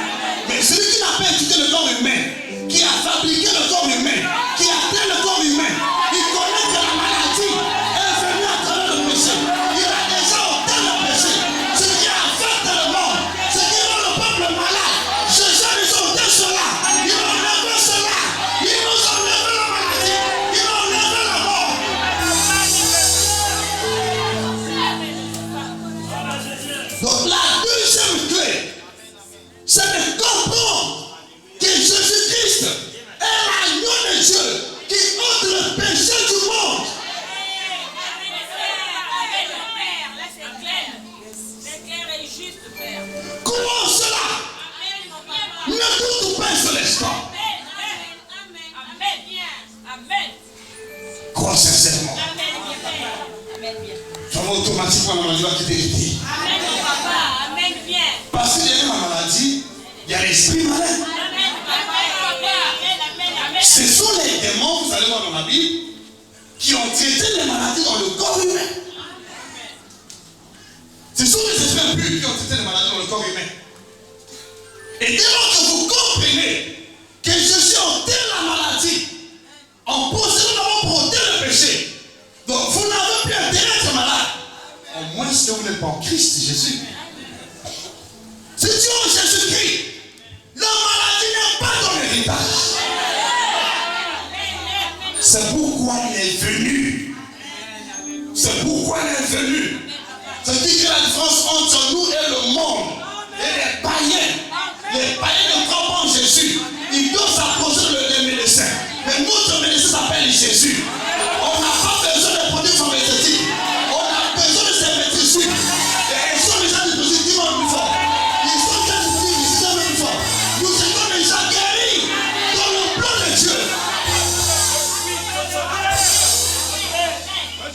Mais celui qui n'a pas étudié le corps humain, qui a fabriqué le corps humain, qui a créé le corps humain, il connaît que la maladie est venue à travers le péché. Il a déjà ôté le péché. Ce qui affecte le monde, ce qui rend le peuple malade. Jésus a déjà ôté cela. Il a enlevé cela. Il nous a enlevé la maladie. Il a enlevé la mort. Donc la deuxième clé, c'est de comprendre que Jésus-Christ est l'agneau de Dieu qui ôte le péché du monde. Comment cela? Ne doute pas sur l'espoir. Crois sincèrement. Ça va automatiquement la maladie va quitter les pieds. Parce que derrière la maladie, il y a l'esprit malin. Ce sont les démons, vous allez voir dans la Bible, qui ont traité les maladies dans le corps humain. Ce sont les esprits impurs qui ont traité les maladies dans le corps humain. Et dès lors que vous comprenez que Jésus ôté la maladie, en possédant d'abord pour ôter le péché, donc vous n'avez plus intérêt à être malade. Au moins si vous n'êtes pas en Christ Jésus. Si tu es en Jésus-Christ, la maladie n'est pas ton héritage. C'est pourquoi il est venu. C'est pourquoi il est venu. C'est qui fait la différence entre nous et le monde. Et les païens. Les païens ne croient pas en Jésus. Ils doivent s'approcher des médecins. Mais notre médecin s'appelle Jésus. On n'a pas besoin de produits pharmaceutiques. On a besoin de ces médecins. Et ils sont déjà dispositivement plus forts. Ils sont déjà dispositivement plus forts. Nous sommes déjà guéris dans le plan de Dieu.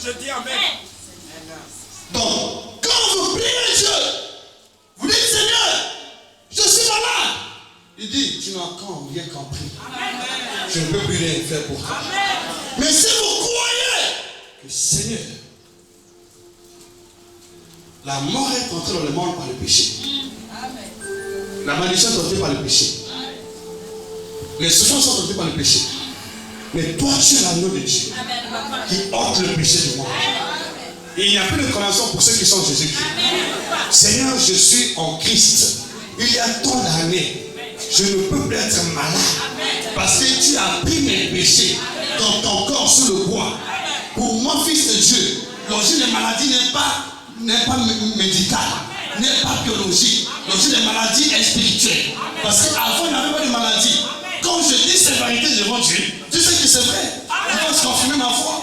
Je dis amen. Donc, quand vous priez Dieu, vous dites Seigneur, je suis malade. Il dit, tu n'as encore rien compris. Je ne peux plus rien faire pour toi. Mais si vous croyez que Seigneur, la mort est entrée dans le monde par le péché. La malédiction est entrée par le péché. Les souffrances sont entrées par le péché. Mais toi, tu es l'agneau de Dieu qui ôte le péché du monde. Et il n'y a plus de condamnation pour ceux qui sont en Jésus-Christ. Seigneur, je suis en Christ. Il y a tant d'années, je ne peux plus être malade. Parce que tu as pris mes péchés dans ton corps sous le bois. Pour moi, fils de Dieu, l'origine des maladies n'est pas médicale, n'est pas biologique. L'origine des maladies est spirituelle. Parce qu'avant, il n'y avait pas de maladie. quand je dis ces vérités devant Dieu, tu sais que c'est vrai. Il va se confirmer ma foi.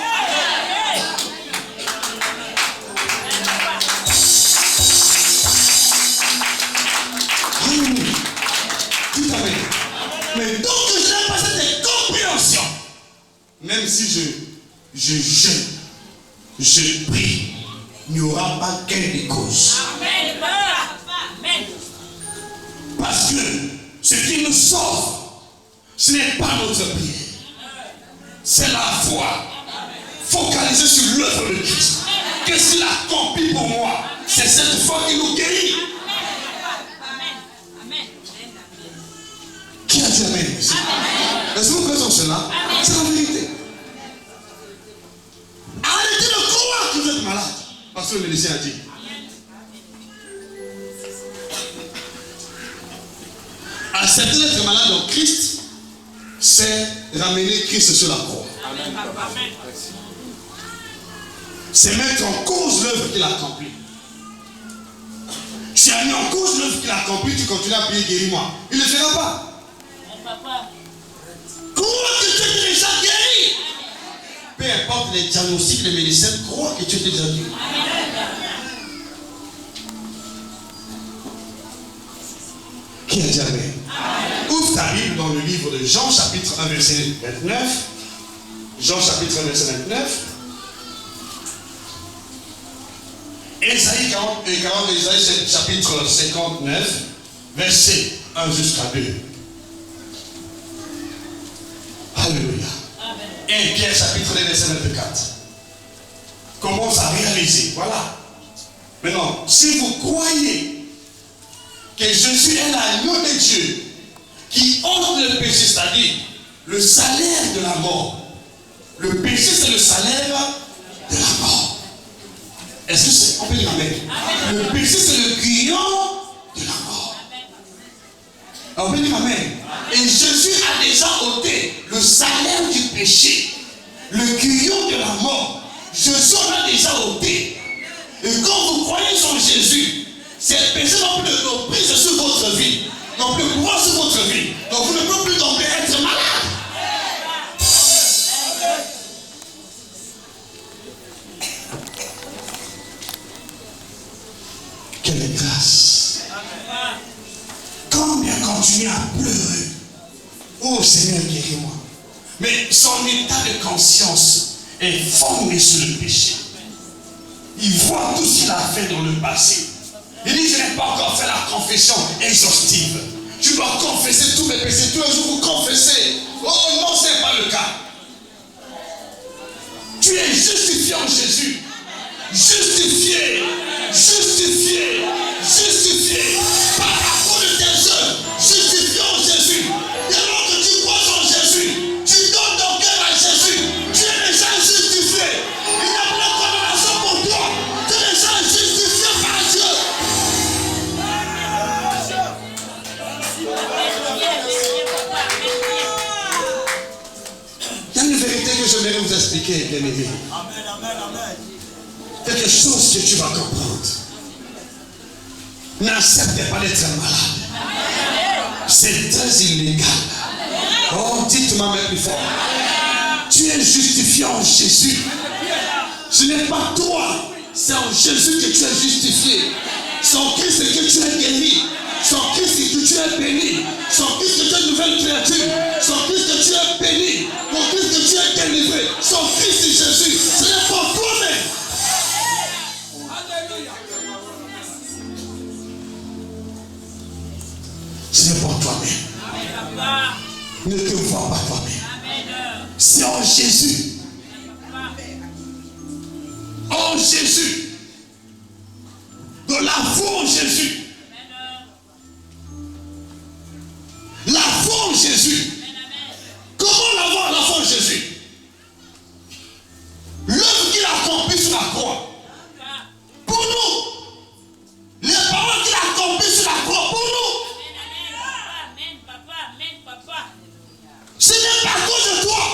Tout à fait. Mais donc que je n'ai pas cette compréhension, même si je jeûne, je prie, il n'y aura pas gain de cause. Amen. Amen. Parce que ce qui nous sauve, ce n'est pas notre prière, c'est la foi. Focalisée sur l'œuvre de Christ. Qu'est-ce qu'il a accompli pour moi? C'est cette foi qui nous guérit. Qui a dit amen? Est-ce que vous présentez cela? C'est la vérité. Arrêtez de croire que vous êtes malade. Parce que le médecin a dit. Accepter d'être malade en Christ, c'est ramener Christ sur la croix. C'est mettre en cause l'œuvre qu'il a accomplie. Tu as mis en cause l'œuvre qu'il a accomplie, tu continues à prier, guéris-moi. Il ne le fera pas. Crois que tu es déjà guéri. Peu importe les diagnostics, les médecins croient que tu es déjà guéri. Qui a dit amen? Ouvre ta Bible dans le livre de Jean, chapitre 1, verset 29. Jean, chapitre 1, verset 29. Ésaïe 40, Ésaïe, chapitre 59, verset 1 jusqu'à 2. Alléluia. Et Pierre, chapitre 2, verset 24. Commence à réaliser. Voilà. Maintenant, si vous croyez que Jésus est l'agneau de Dieu qui ôte le péché, c'est-à-dire le salaire de la mort. Le péché, c'est le salaire de la mort. Est-ce que c'est... On peut dire amen. Le péché, c'est le client de la mort. On peut dire amen. Et Jésus a déjà ôté le salaire du péché, le client de la mort. Jésus en a déjà ôté. Et quand vous croyez en Jésus, ces péchés n'ont plus de prise sur votre vie, n'ont plus de pouvoir sur votre vie. Donc vous ne pouvez plus donc être malade. Quelle grâce. Combien continue à pleurer. Oh Seigneur, guéris-moi. Mais son état de conscience est formé sur le péché. Il voit tout ce qu'il a fait dans le passé. Il dit, je n'ai pas encore fait la confession exhaustive. Tu dois confesser tous mes péchés. Tous les jours, vous confessez. Oh non, ce n'est pas le cas. Tu es justifié en Jésus. Justifié. Justifié. Justifié. Par la cause de tes œuvres. Justifié en Jésus. Et alors que tu crois en Jésus, tu donnes ton cœur à Jésus. Tu es déjà justifié. Il n'y a plus de condamnation pour toi. Tu es déjà justifié par Dieu. Il y a une vérité que je voudrais vous expliquer, bien aimé. Amen, amen, amen. Quelque chose que tu vas comprendre. N'acceptez pas d'être malade. C'est très illégal. Oh, dites-moi même plus fort. Tu es justifié en Jésus. Ce n'est pas toi, c'est en Jésus que tu es justifié. C'est en Christ que tu es guéri. C'est en Christ que tu es béni. C'est en Christ que tu es une nouvelle créature. C'est en Christ que tu es béni. C'est en Christ que tu es délivré. C'est en Christ Jésus. Ce n'est pas toi-même. Ce n'est pas toi-même. Ne te vois pas toi-même. C'est en Jésus. En Jésus. De la foi en Jésus. La foi en Jésus. Comment l'avoir la foi en Jésus? L'œuvre qu'il a accomplie sur la croix. Pour nous. Les paroles qu'il a accomplies sur la croix. Pour nous. Ce n'est pas à cause de toi.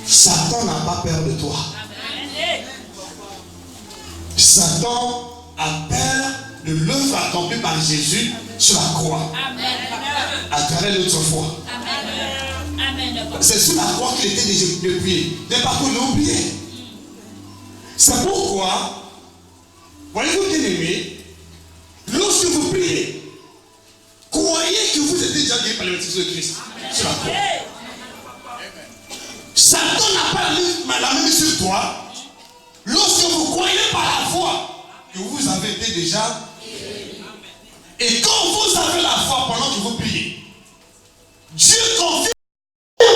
Satan n'a pas peur de toi. Satan a peur de de l'œuvre accomplie par Jésus sur la croix. Amen. À travers notre foi. Amen. Amen. C'est sur la croix qu'il était déjà dépouillé. Mais par contre, on l'a oublié. C'est pourquoi, voyez-vous bien aimé, lorsque vous priez, croyez que vous êtes déjà guéri par le baptême de Christ sur la croix. Satan n'a pas la main sur toi lorsque vous croyez par la foi que vous avez été déjà. Et quand vous avez la foi pendant que vous priez, Dieu confirme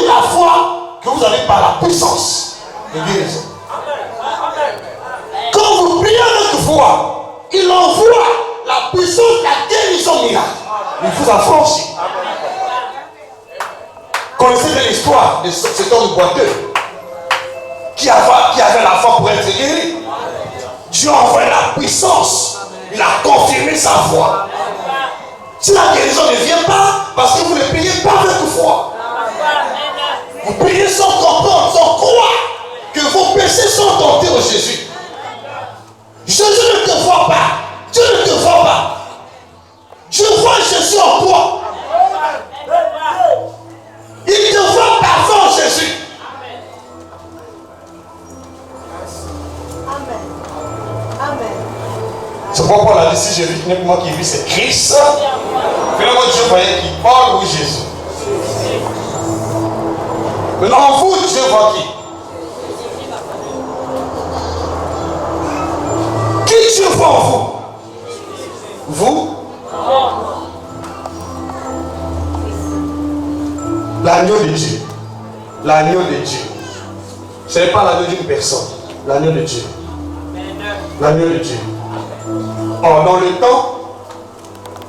la foi que vous avez par la puissance de guérison. Quand vous priez avec foi, il envoie la puissance, la guérison miracle. Il vous affranchit. Connaissez bien l'histoire de cet homme boiteux qui avait la foi pour être guéri. Dieu a envoyé la puissance. Il a confirmé sa foi. Si la guérison ne vient pas, parce que vous ne priez pas avec foi. Vous priez sans comprendre, sans croire que vos péchés sont ôtés au Jésus. Jésus ne te voit pas. Dieu ne te voit pas. Dieu voit Jésus en toi. Il te voit parfait en Jésus. C'est pourquoi Paul a dit, si je vis, n'est pas moi qui vis, c'est Christ. Finalement, Dieu voyait qui? Paul ou Jésus? Maintenant, vous, Dieu voit qui? Qui Dieu voit en vous? Vous? L'agneau de Dieu. L'agneau de Dieu. Ce n'est pas l'agneau d'une personne. L'agneau de Dieu. L'agneau de Dieu. Or, dans le temps,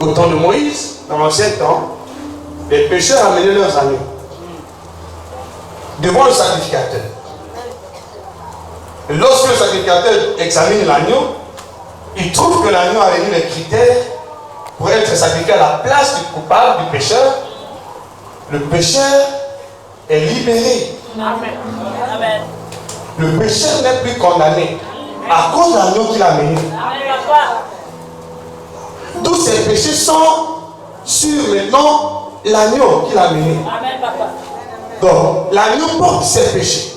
au temps de Moïse, dans l'ancien temps, les pécheurs amenaient leurs agneaux devant le sacrificateur. Et lorsque le sacrificateur examine l'agneau, il trouve que l'agneau a réuni les critères pour être sacrifié à la place du coupable, du pécheur. Le pécheur est libéré. Amen. Le pécheur n'est plus condamné à cause de l'agneau qu'il a mené. Tous ces péchés sont sur maintenant l'agneau qu'il a mené. Amen, papa. Donc, l'agneau porte ses péchés.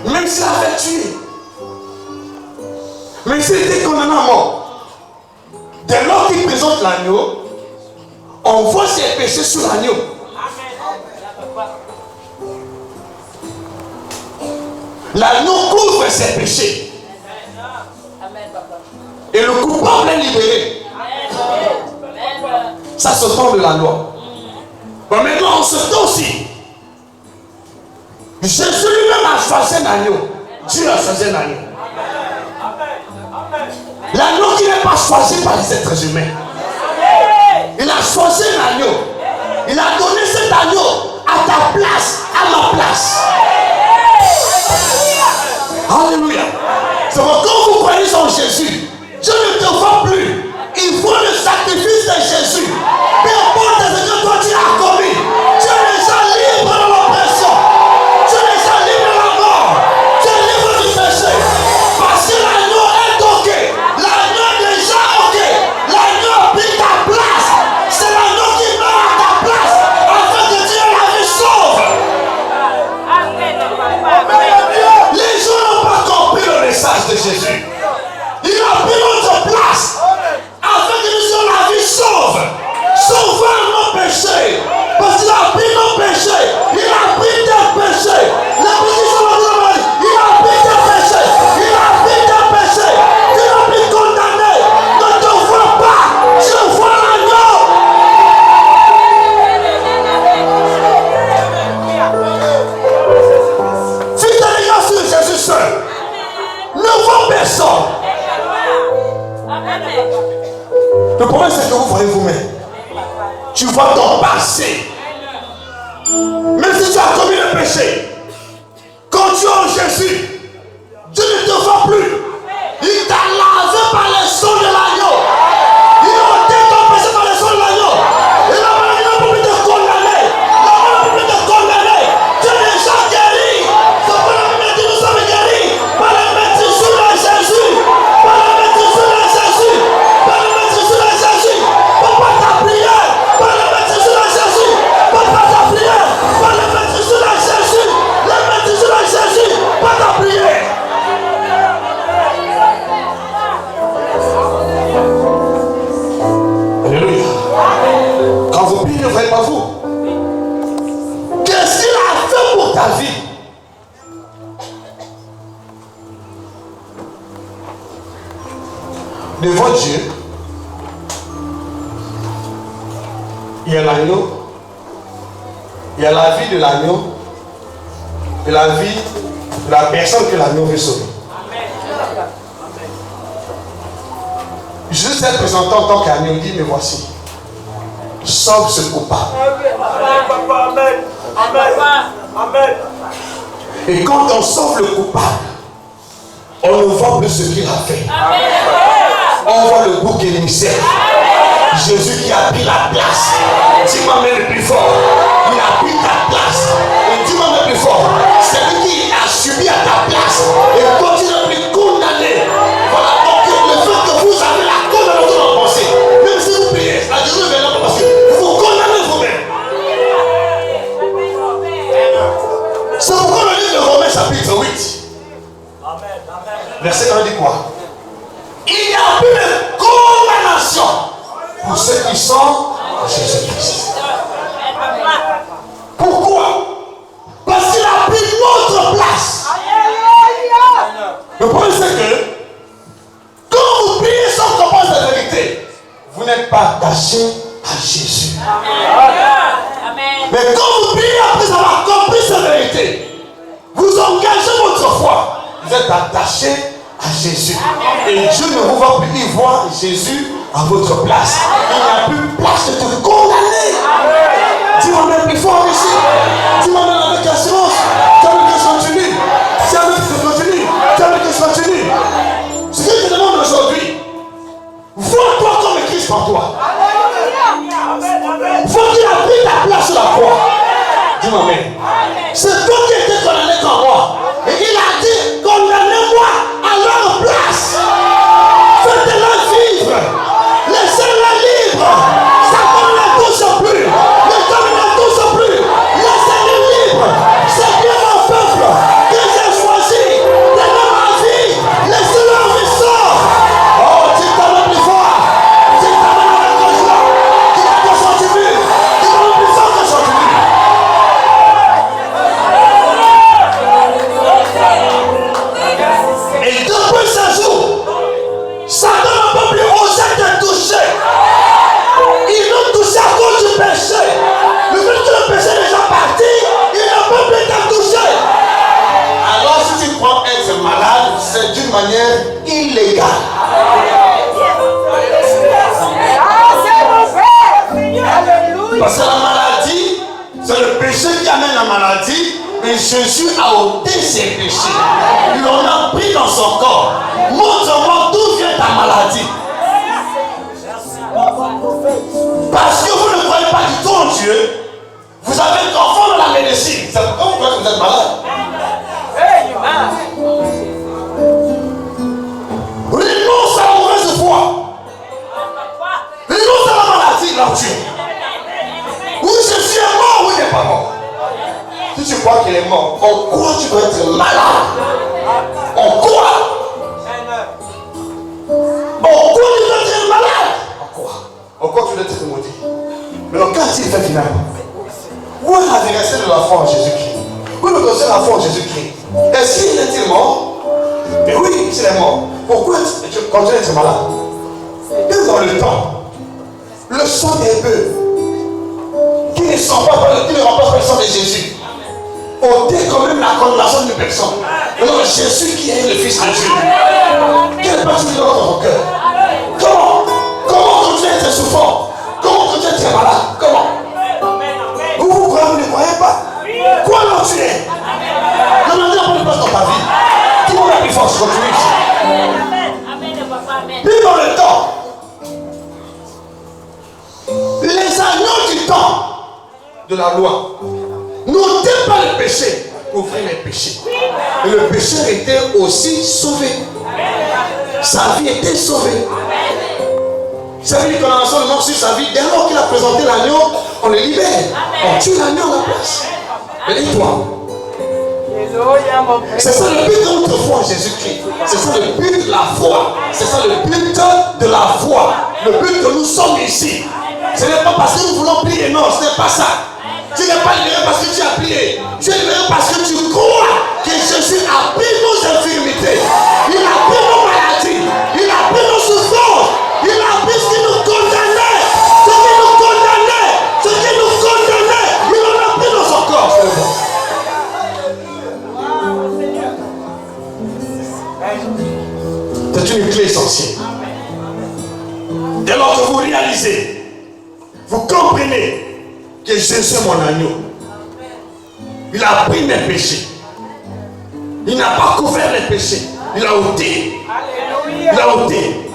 Même s'il avait tué. Même s'il était condamné à mort. Dès lors qu'il présente l'agneau, on voit ses péchés sur l'agneau. L'agneau couvre ses péchés. Et le coupable est libéré. Ça se sort de la loi. Mais maintenant, on se tait aussi. Jésus lui-même a choisi un agneau. Dieu a choisi un agneau. L'agneau qui n'est pas choisi par les êtres humains. Il a choisi un agneau. Il a donné cet agneau à ta place, à ma place. Alléluia. C'est pourquoi quand vous croyez en Jésus, Dieu ne te voit plus. Il voit le sacrifice de Jésus. Peu importe ce que toi tu as commis, Dieu est déjà libre de l'oppression. Dieu est déjà libre de la mort. Dieu est libre du péché. Parce que l'agneau est ok. L'agneau est déjà ok. L'agneau a pris ta place. C'est l'agneau qui meurt à ta place afin que Dieu la vie sauve. Les gens n'ont pas compris le message de Jésus. Il a pris notre place afin que nous ayons la vie sauve. Sauvant nos péchés. Parce qu'il a pris nos péchés. Il a pris tes péchés. La position de la maladie. Il a pris tes péchés. Il a pris tes péchés. Tu n'as plus condamné. Ne te vois pas. Je vois l'agneau. Fais ta rigueur sur Jésus seul. Ne vois personne. Le problème c'est que vous voyez vous-même. Tu vois ton passé. Même si tu as commis le péché, quand tu es en Jésus, Dieu ne te voit plus. Il t'a lavé par le sang de l'agneau. Il a ôté ton péché par le sang de l'agneau. Et la maladie n'a pas pu te condamner. La mort n'a pas pu te condamner. Tu es déjà guéri. C'est pour la même que nous sommes guéris. Par la maîtrise de Jésus. Par la maîtrise de Jésus. devant Dieu, il y a l'agneau, il y a la vie de l'agneau et la vie de la personne que l'agneau veut sauver. Jésus s'est présenté en tant qu'agneau, il dit, mais voici, sauve ce coupable. Amen. Amen. Et quand on sauve le coupable, on ne voit plus ce qu'il a fait. On voit le bouc émissaire. Jésus qui a pris la place. Dis-moi même le plus fort. Il a pris ta place. Et dis-moi même le plus fort. C'est lui qui a subi à ta place. Et continue à plus condamner. Voilà. Donc le fait que vous avez la condamnation dans la pensée, même si vous priez, la Dieu ne vient pas parce que vous vous condamnez vous-même. C'est pourquoi le livre de Romains chapitre 8. Verset 1 dit quoi? Il n'y a plus de condamnation pour ceux qui sont en Jésus-Christ. Pourquoi? Parce qu'il a pris notre place. Le problème c'est que quand vous priez sans comprendre la vérité, vous n'êtes pas attaché à Jésus. Mais quand vous priez après avoir compris cette vérité, vous engagez votre foi. Vous êtes attaché à Jésus. Et Dieu ne vous voit plus, il voit Jésus à votre place. Il n'y a plus place de te condamner. Dis-moi même plus fort ici. Dis-moi même avec assurance. Tu as vu que je continue. Tu as vu que je continue. Tu as vu que je continue. Ce que je te demande aujourd'hui, vois-toi comme Christ en toi. Vois qu'il a pris ta place sur la croix. Dis-moi même. C'est toi qui étais condamné comme moi. Et il a dit, condamnez-moi à leur place. Faites-les vivre. Laissez-les libres. Satan ne les touche plus. Le temps ne les touche plus. Laissez-les libres. C'est bien mon peuple que j'ai choisi. Donnez ma vie. Laissez-leur vie sort. Oh, dis-toi plus fort. Dis-toi avec la joie. Dis-toi que je continue. Dis-toi plus fort que je continue. Et depuis ce jour, Satan n'a pas plus osé te toucher. Il nous touche à cause du péché. Le fait que le péché est déjà parti, il n'a pas plus te toucher. Alors si tu crois être malade, c'est d'une manière illégale. Parce que la maladie, c'est le péché qui amène la maladie. Mais Jésus a ôté ses péchés. Il en a pris dans son corps. Montre-moi d'où vient ta maladie. Parce que vous ne croyez pas du tout en Dieu. Vous avez confondre la médecine. C'est pourquoi vous croyez que vous êtes malade. Renonce à la mauvaise foi. Renonce à la maladie, là où tu es. Oui, Jésus est mort ou il n'est pas mort. Si tu crois qu'il est mort, en quoi tu dois être malade? En quoi? En quoi tu dois être malade? En quoi? En quoi tu dois être maudit? Mais donc, qu'est-ce qu'il fait finalement? Où est la vérité de la foi en Jésus-Christ? Où est le conseil de la foi en Jésus-Christ? Est-ce qu'il est mort? Mais oui, s'il est mort. Pourquoi tu continues d'être malade? Même dans le temps, le sang des bœufs qui ne remplace pas le sang de Jésus ôter quand même la condamnation d'une personne. Alors Jésus qui est le Fils de Dieu, quelle personne dans ton cœur? Comment continuer à être souffrant? Comment continuer à être malade? Comment? Vous croyez, vous ne croyez pas? Quoi alors tu es? Non, non, non, pas dans ta vie. Tout le monde a plus fort, je continue ici. Puis dans le temps, les agneaux du temps de la loi n'ôtaient pas le péché, couvraient les péchés. Et le pécheur était aussi sauvé. Sa vie était sauvée. Ça veut dire qu'on a lancé le mort sur sa vie. Dès lors qu'il a présenté l'agneau, on le libère. On tue l'agneau à la place. Et toi? C'est ça le but de notre foi en Jésus-Christ. C'est ça le but de la foi. C'est ça le but de la foi. Le but que nous sommes ici. Ce n'est pas parce que nous voulons plier, non, ce n'est pas ça. Tu n'es pas libéré parce que tu as plié. Tu es libéré parce que tu crois que Jésus a pris nos infirmités. Il a pris nos maladies. Il a pris nos souffrances. qui est essentiel. Dès lors que vous réalisez, vous comprenez que Jésus est mon agneau. Il a pris mes péchés. Il n'a pas couvert les péchés. Il a ôté. Il a ôté.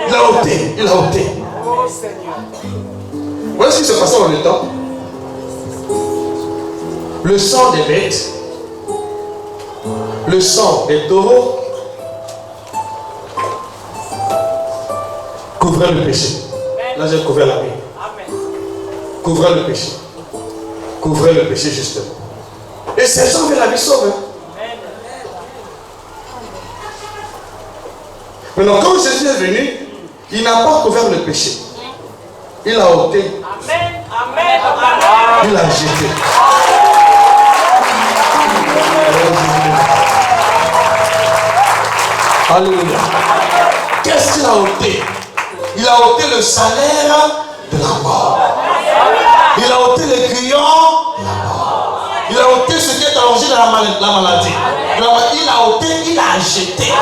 Il a ôté. Il a ôté. Voilà ce qui se passait dans le temps. Le sang des bêtes, le sang des taureaux couvrait le péché. Là, j'ai couvert la Bible. Couvrait le péché. Couvrait le péché, justement. Et ces gens avaient la vie sauve. Maintenant, quand Jésus est venu, il n'a pas couvert le péché. Il a ôté. Il a jeté. Alléluia. Qu'est-ce qu'il a ôté? Il a ôté le salaire de la mort. Il a ôté les clients de la mort. Il a ôté ce qui est allongé dans la maladie. Il a ôté, il a jeté.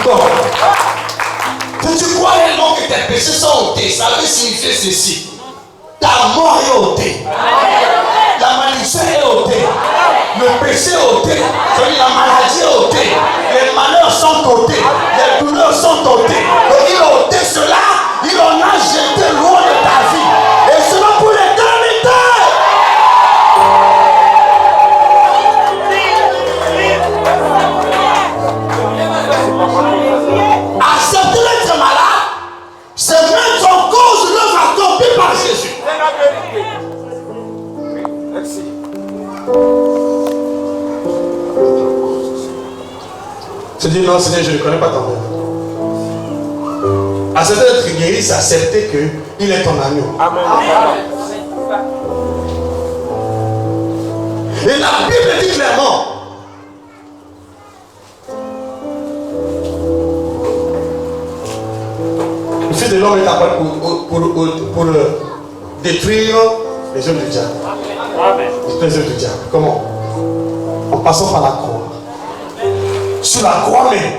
Donc, si tu crois réellement que tes péchés sont ôtés, ça veut signifier ceci. Ta mort est ôtée. La malédiction est ôtée. Le péché est ôté. La maladie est ôtée. Les malheurs sont ôtés. Les douleurs sont ôtées. Donc il a ôté cela. Il en a jeté loin de ta vie. Et cela pour l'éternité. Accepter d'être malade, c'est mettre en cause l'œuvre accomplie par Jésus. Merci. Tu dis non, Seigneur, je ne connais pas ton œuvre. Accepter d'être guéri, c'est accepter qu'il est ton agneau. Amen. Et la Bible dit clairement, le Fils de l'homme est apparu pour détruire les œuvres du diable. Les œuvres du diable. Comment? En passant par la croix. Sur la croix même.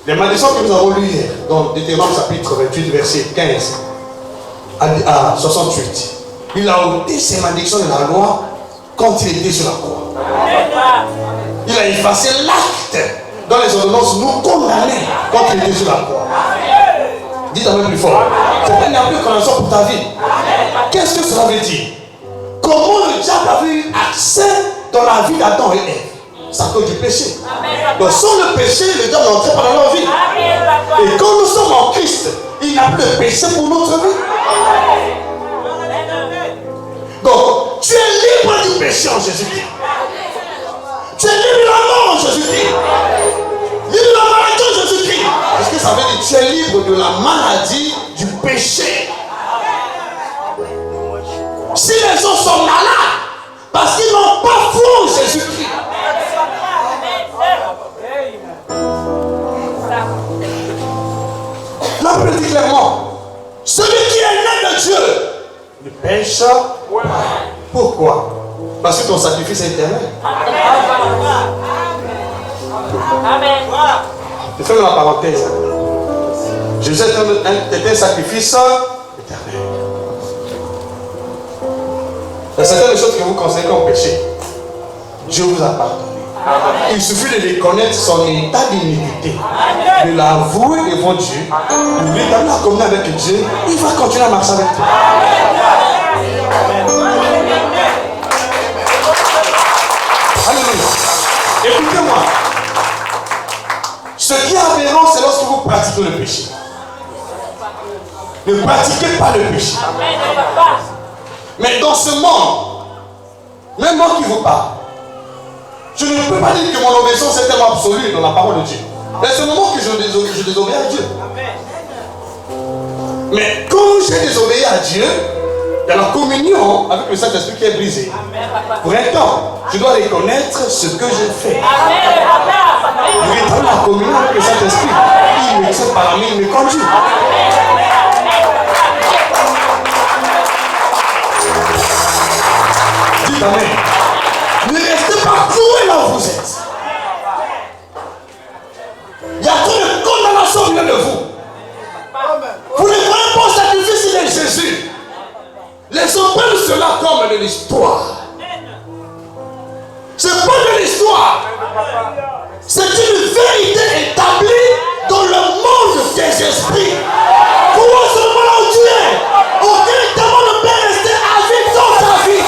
Les malédictions que nous avons lues hier, dans Deutéronome chapitre 28, verset 15 à 68. Il a ôté ces malédictions de la loi quand il était sur la croix. Il a effacé l'acte dans les ordonnances nous condamnait quand il était sur la croix. Dites un peu plus fort. C'est pas une appel connaissance pour ta vie. Qu'est-ce que cela veut dire? Comment le diable avait eu accès dans la vie d'Adam et Ève? C'est à cause du péché. Donc sans le péché, le diable n'entrait pas dans leur vie. Et quand nous sommes en Christ, il n'y a plus de péché pour notre vie. Donc, tu es libre du péché en Jésus-Christ. Tu es libre de la mort en Jésus-Christ. Libre de la maladie en Jésus-Christ. Parce que ça veut dire que tu es libre de la maladie, du péché. Si les gens sont malades, parce qu'ils n'ont pas foi en Jésus-Christ. La Bible dit clairement, celui qui est né de Dieu ne pêche pas. Pourquoi? Parce que ton sacrifice est éternel. Amen. Je fais la parenthèse. Jésus est un sacrifice éternel. Il y a certaines choses que vous considérez comme péché. Dieu vous a pardonné. Il suffit de reconnaître son état d'iniquité, de l'avouer devant Dieu, de rétablir la communion avec Dieu. Il va continuer à marcher avec toi. Alléluia. Écoutez-moi. Ce qui est aberrant, c'est lorsque vous pratiquez le péché. Ne pratiquez pas le péché. Mais dans ce monde, même moi qui vous parle, je ne peux pas dire que mon obéissance est tellement absolue dans la parole de Dieu. Mais c'est le moment que je désobéis à Dieu. Mais quand j'ai désobéi à Dieu, il y a la communion avec le Saint-Esprit qui est brisée. Pour un temps, je dois reconnaître ce que j'ai fait. Je vais être la communion avec le Saint-Esprit. Il me tient par la main, il me conduit. Dites amen. Ne restez pas cloués là où vous êtes. Il y a trop de condamnation au milieu de vous. Vous ne voyez pas au sacrifice de Jésus. Les hommes prennent cela comme de l'histoire. Ce n'est pas de l'histoire. C'est une vérité établie dans le monde des esprits. Pourquoi seulement là où tu es? Aucun démon ne peut rester à vie dans ta vie.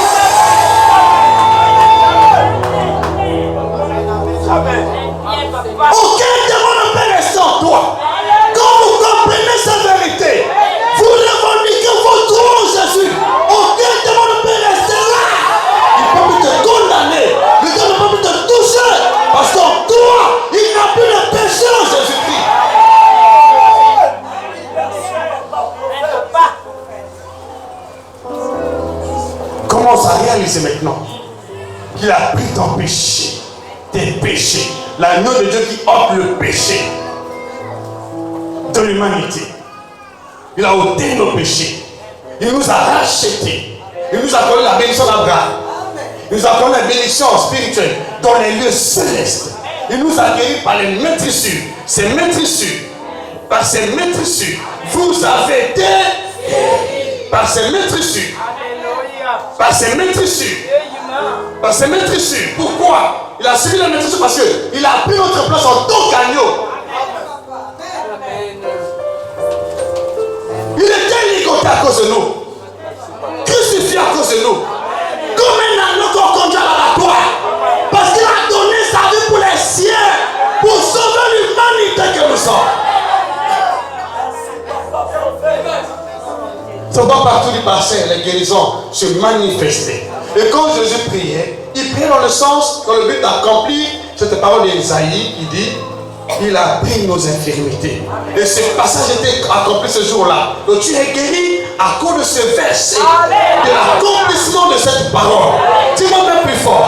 Aucun démon ne peut rester en toi. Quand vous comprenez cette vérité, vous revendiquez votre droit en Jésus. Aucun démon ne peut rester là. Il ne peut plus te condamner. Le Dieu ne peut plus te toucher. Parce qu'en toi, il n'y a plus de péché en Jésus-Christ. Commence à réaliser maintenant qu'il a pris ton péché, tes péchés, l'agneau de Dieu qui ôte le péché de l'humanité. Il a ôté nos péchés. Il nous a rachetés. Il nous a donné la bénédiction d'Abraham. Il nous a donné la bénédiction spirituelle dans les lieux célestes. Il nous a guéris par les maîtrisures. Ces maîtrisures, par ces maîtrisures, vous avez été guéris. Par ces maîtrisures. Par ces maîtrisures. Par ces maîtrisures. Pourquoi? Il a suivi la maîtrisure parce qu'il a pris notre place en tant qu'agneau. Il était ligoté à cause de nous. Crucifié à cause de nous. Comme un agneau qu'on conduit à l'abattoir. Parce qu'il a donné sa vie pour les siens. Pour sauver l'humanité que nous sommes. On voit partout du passé, les guérisons se manifestaient. Et quand Jésus priait, il priait dans le sens, dans le but d'accomplir cette parole d'Ésaïe qui dit il a pris nos infirmités. Et ce passage était accompli ce jour-là. Donc tu es guéri à cause de ce verset, de l'accomplissement de cette parole. Dis-moi même plus fort.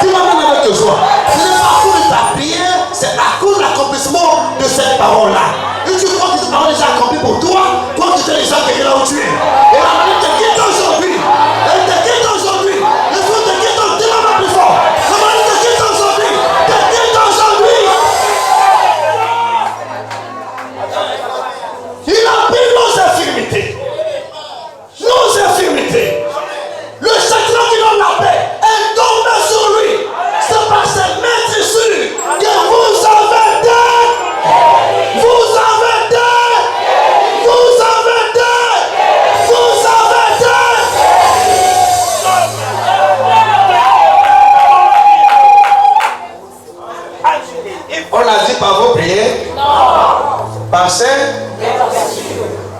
Dis-moi même avec joie. Ce n'est pas à cause de ta prière, c'est à cause de l'accomplissement de cette parole-là. Et tu crois que cette parole est déjà accomplie pour toi, toi tu t'es déjà guéri là où tu es. Et la maladie te quitte aujourd'hui. Elle te quitte aujourd'hui. Le feu te quitte aujourd'hui. Dis-moi même plus fort. La maladie te quitte aujourd'hui. Te quitte aujourd'hui. Il a pris nos infirmités. Nos infirmités. Le châtiment qui donne la paix est tombé sur lui. C'est par ses maîtrisures que vous avez été. Vous avez été. Vous avez été. Vous avez été. On a dit par vos prières. Non. Par ses.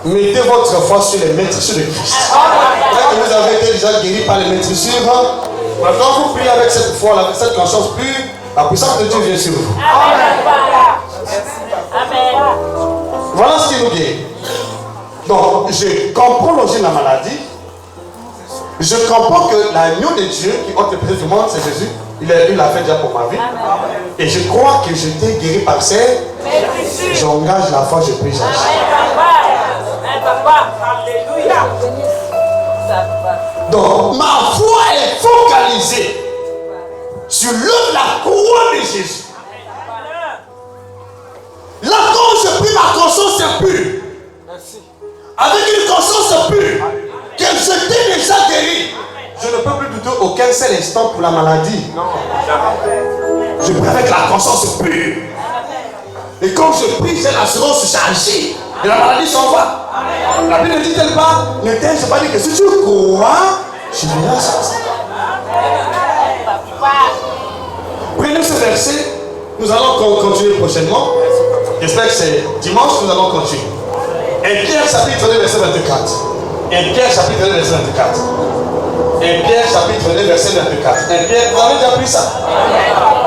Mettez votre foi sur les maîtrisures de Christ. Là que vous avez été déjà guéri par les maîtrisures, quand vous priez avec cette foi, avec cette conscience pure, la puissance de Dieu vient sur vous. Amen. Voilà ce qui nous guérit. Donc, je comprends l'origine de la maladie. Je comprends que l'agneau de Dieu qui ôte le péché du monde, c'est Jésus. Il l'a fait déjà pour ma vie. Et je crois que j'étais guéri par ses. J'engage la foi, je prie Jésus. Alléluia. Donc, ma foi est focalisée sur la couronne de Jésus. Là, quand je prie, ma conscience est pure. Avec une conscience pure, que j'étais déjà guéri. Je ne peux plus douter aucun seul instant pour la maladie. Non. Je prie avec la conscience pure. Et quand je prie, j'ai l'assurance chargée. Et la maladie s'en va. La Bible ne dit-elle pas, ne t'ai-je pas dit que si tu crois, tu verras ça. Prenez ce verset, nous allons continuer prochainement. J'espère que c'est dimanche, nous allons continuer. Et Pierre chapitre 2, verset 24. Et Pierre chapitre 2, verset 24. Et Pierre chapitre 2, verset 24. Et Pierre, vous avez déjà pris ça?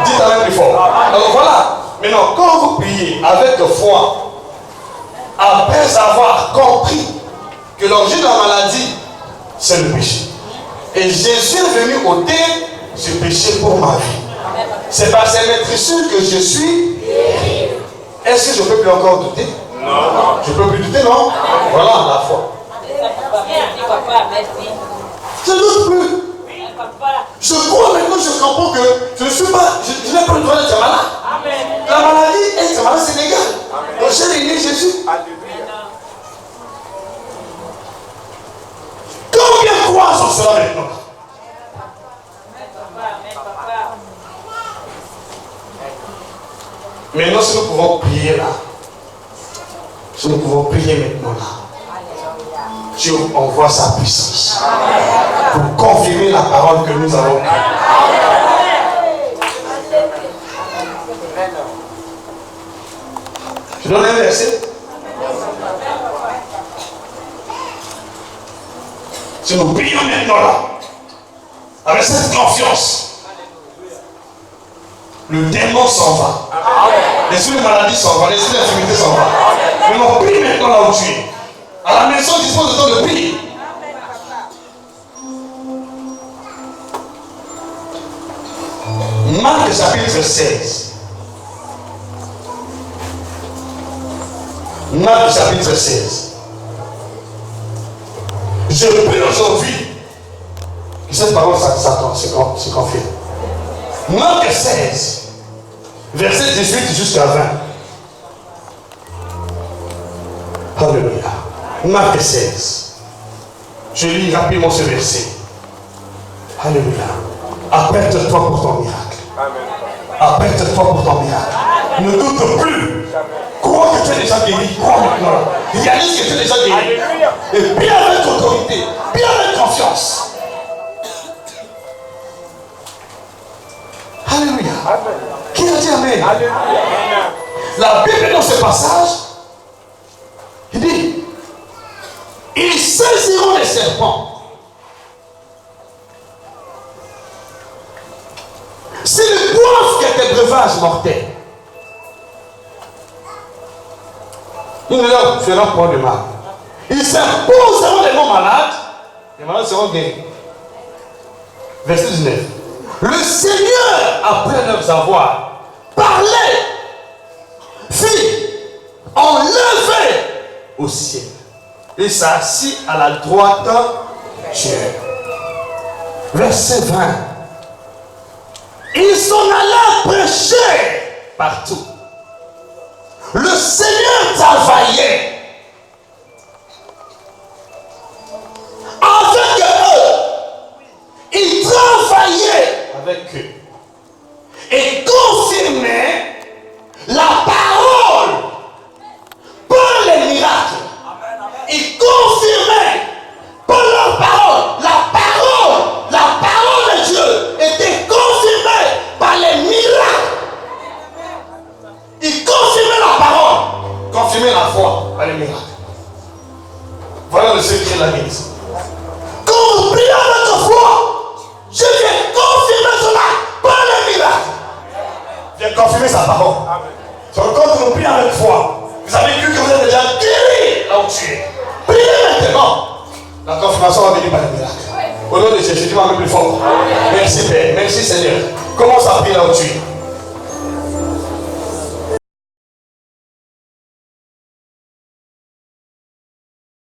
Dites avec plus fort. Alors voilà. Maintenant, quand vous priez avec foi, après avoir compris que l'origine de la maladie, c'est le péché. Et Jésus est venu ôter ce péché pour ma vie. C'est par ces maîtrisures que je suis. Est-ce que je ne peux plus encore douter? Non. Je ne peux plus douter, non? Voilà la foi. Je ne doute plus. Je crois maintenant, je comprends que je ne suis pas, je n'ai pas le droit d'être malade. Amen. La maladie, être malade, c'est légal. Donc j'ai aimé Jésus. Combien croient en cela maintenant? Maintenant, si nous pouvons prier là, si nous pouvons prier maintenant là, Dieu envoie sa puissance pour confirmer la parole que nous avons. Je donne un verset. Si nous prions maintenant là, avec cette confiance, le démon s'en va. L'esprit de maladie s'en va, l'esprit d'infirmité s'en va. Mais on prie maintenant là où tu es. À la maison, dispose de temps de prier. Marc chapitre 16. Marc chapitre 16. Je prie aujourd'hui que cette parole se confirme. Marc 16, verset 18 jusqu'à 20. Alléluia. Marc 16. Je lis rapidement ce verset. Alléluia. Apprête-toi pour ton miracle. Apprête-toi pour ton miracle. Ne doute plus. Crois que tu es déjà guéri. Crois maintenant. Réalise que tu es déjà guéri. Et bien avec autorité. Bien avec confiance. Alléluia. Qui a dit Amen? Alléluia. La Bible dans ce passage, il dit, ils saisiront les serpents. S'ils boivent quelques breuvages mortels, ils ne leur feront point de mal. Ils s'imposeront les non malades, les malades seront guéris. Verset 19. Le Seigneur, après leur avoir parlé, fit enlever au ciel et s'assit à la droite de Dieu. Verset 20. Ils s'en allèrent prêcher partout. Le Seigneur travaillait avec eux. Il travaillait avec eux et confirmait la parole par les miracles. Il confirmait par leur parole. La parole de Dieu était confirmée par les miracles. Il confirmait la parole, confirmait la foi par les miracles. Voilà le secret de la guérison. Quand vous priez avec votre foi, je viens confirmer cela par les miracles. Viens confirmer sa parole. Sur le compte, nous prions avec foi. Vous avez cru que vous êtes déjà guéri là où tu es. Priez maintenant. La confirmation va venir par les miracles. Au nom de Jésus, tu vas même plus fort. Merci Père, merci Seigneur. Commence à prier là où tu es.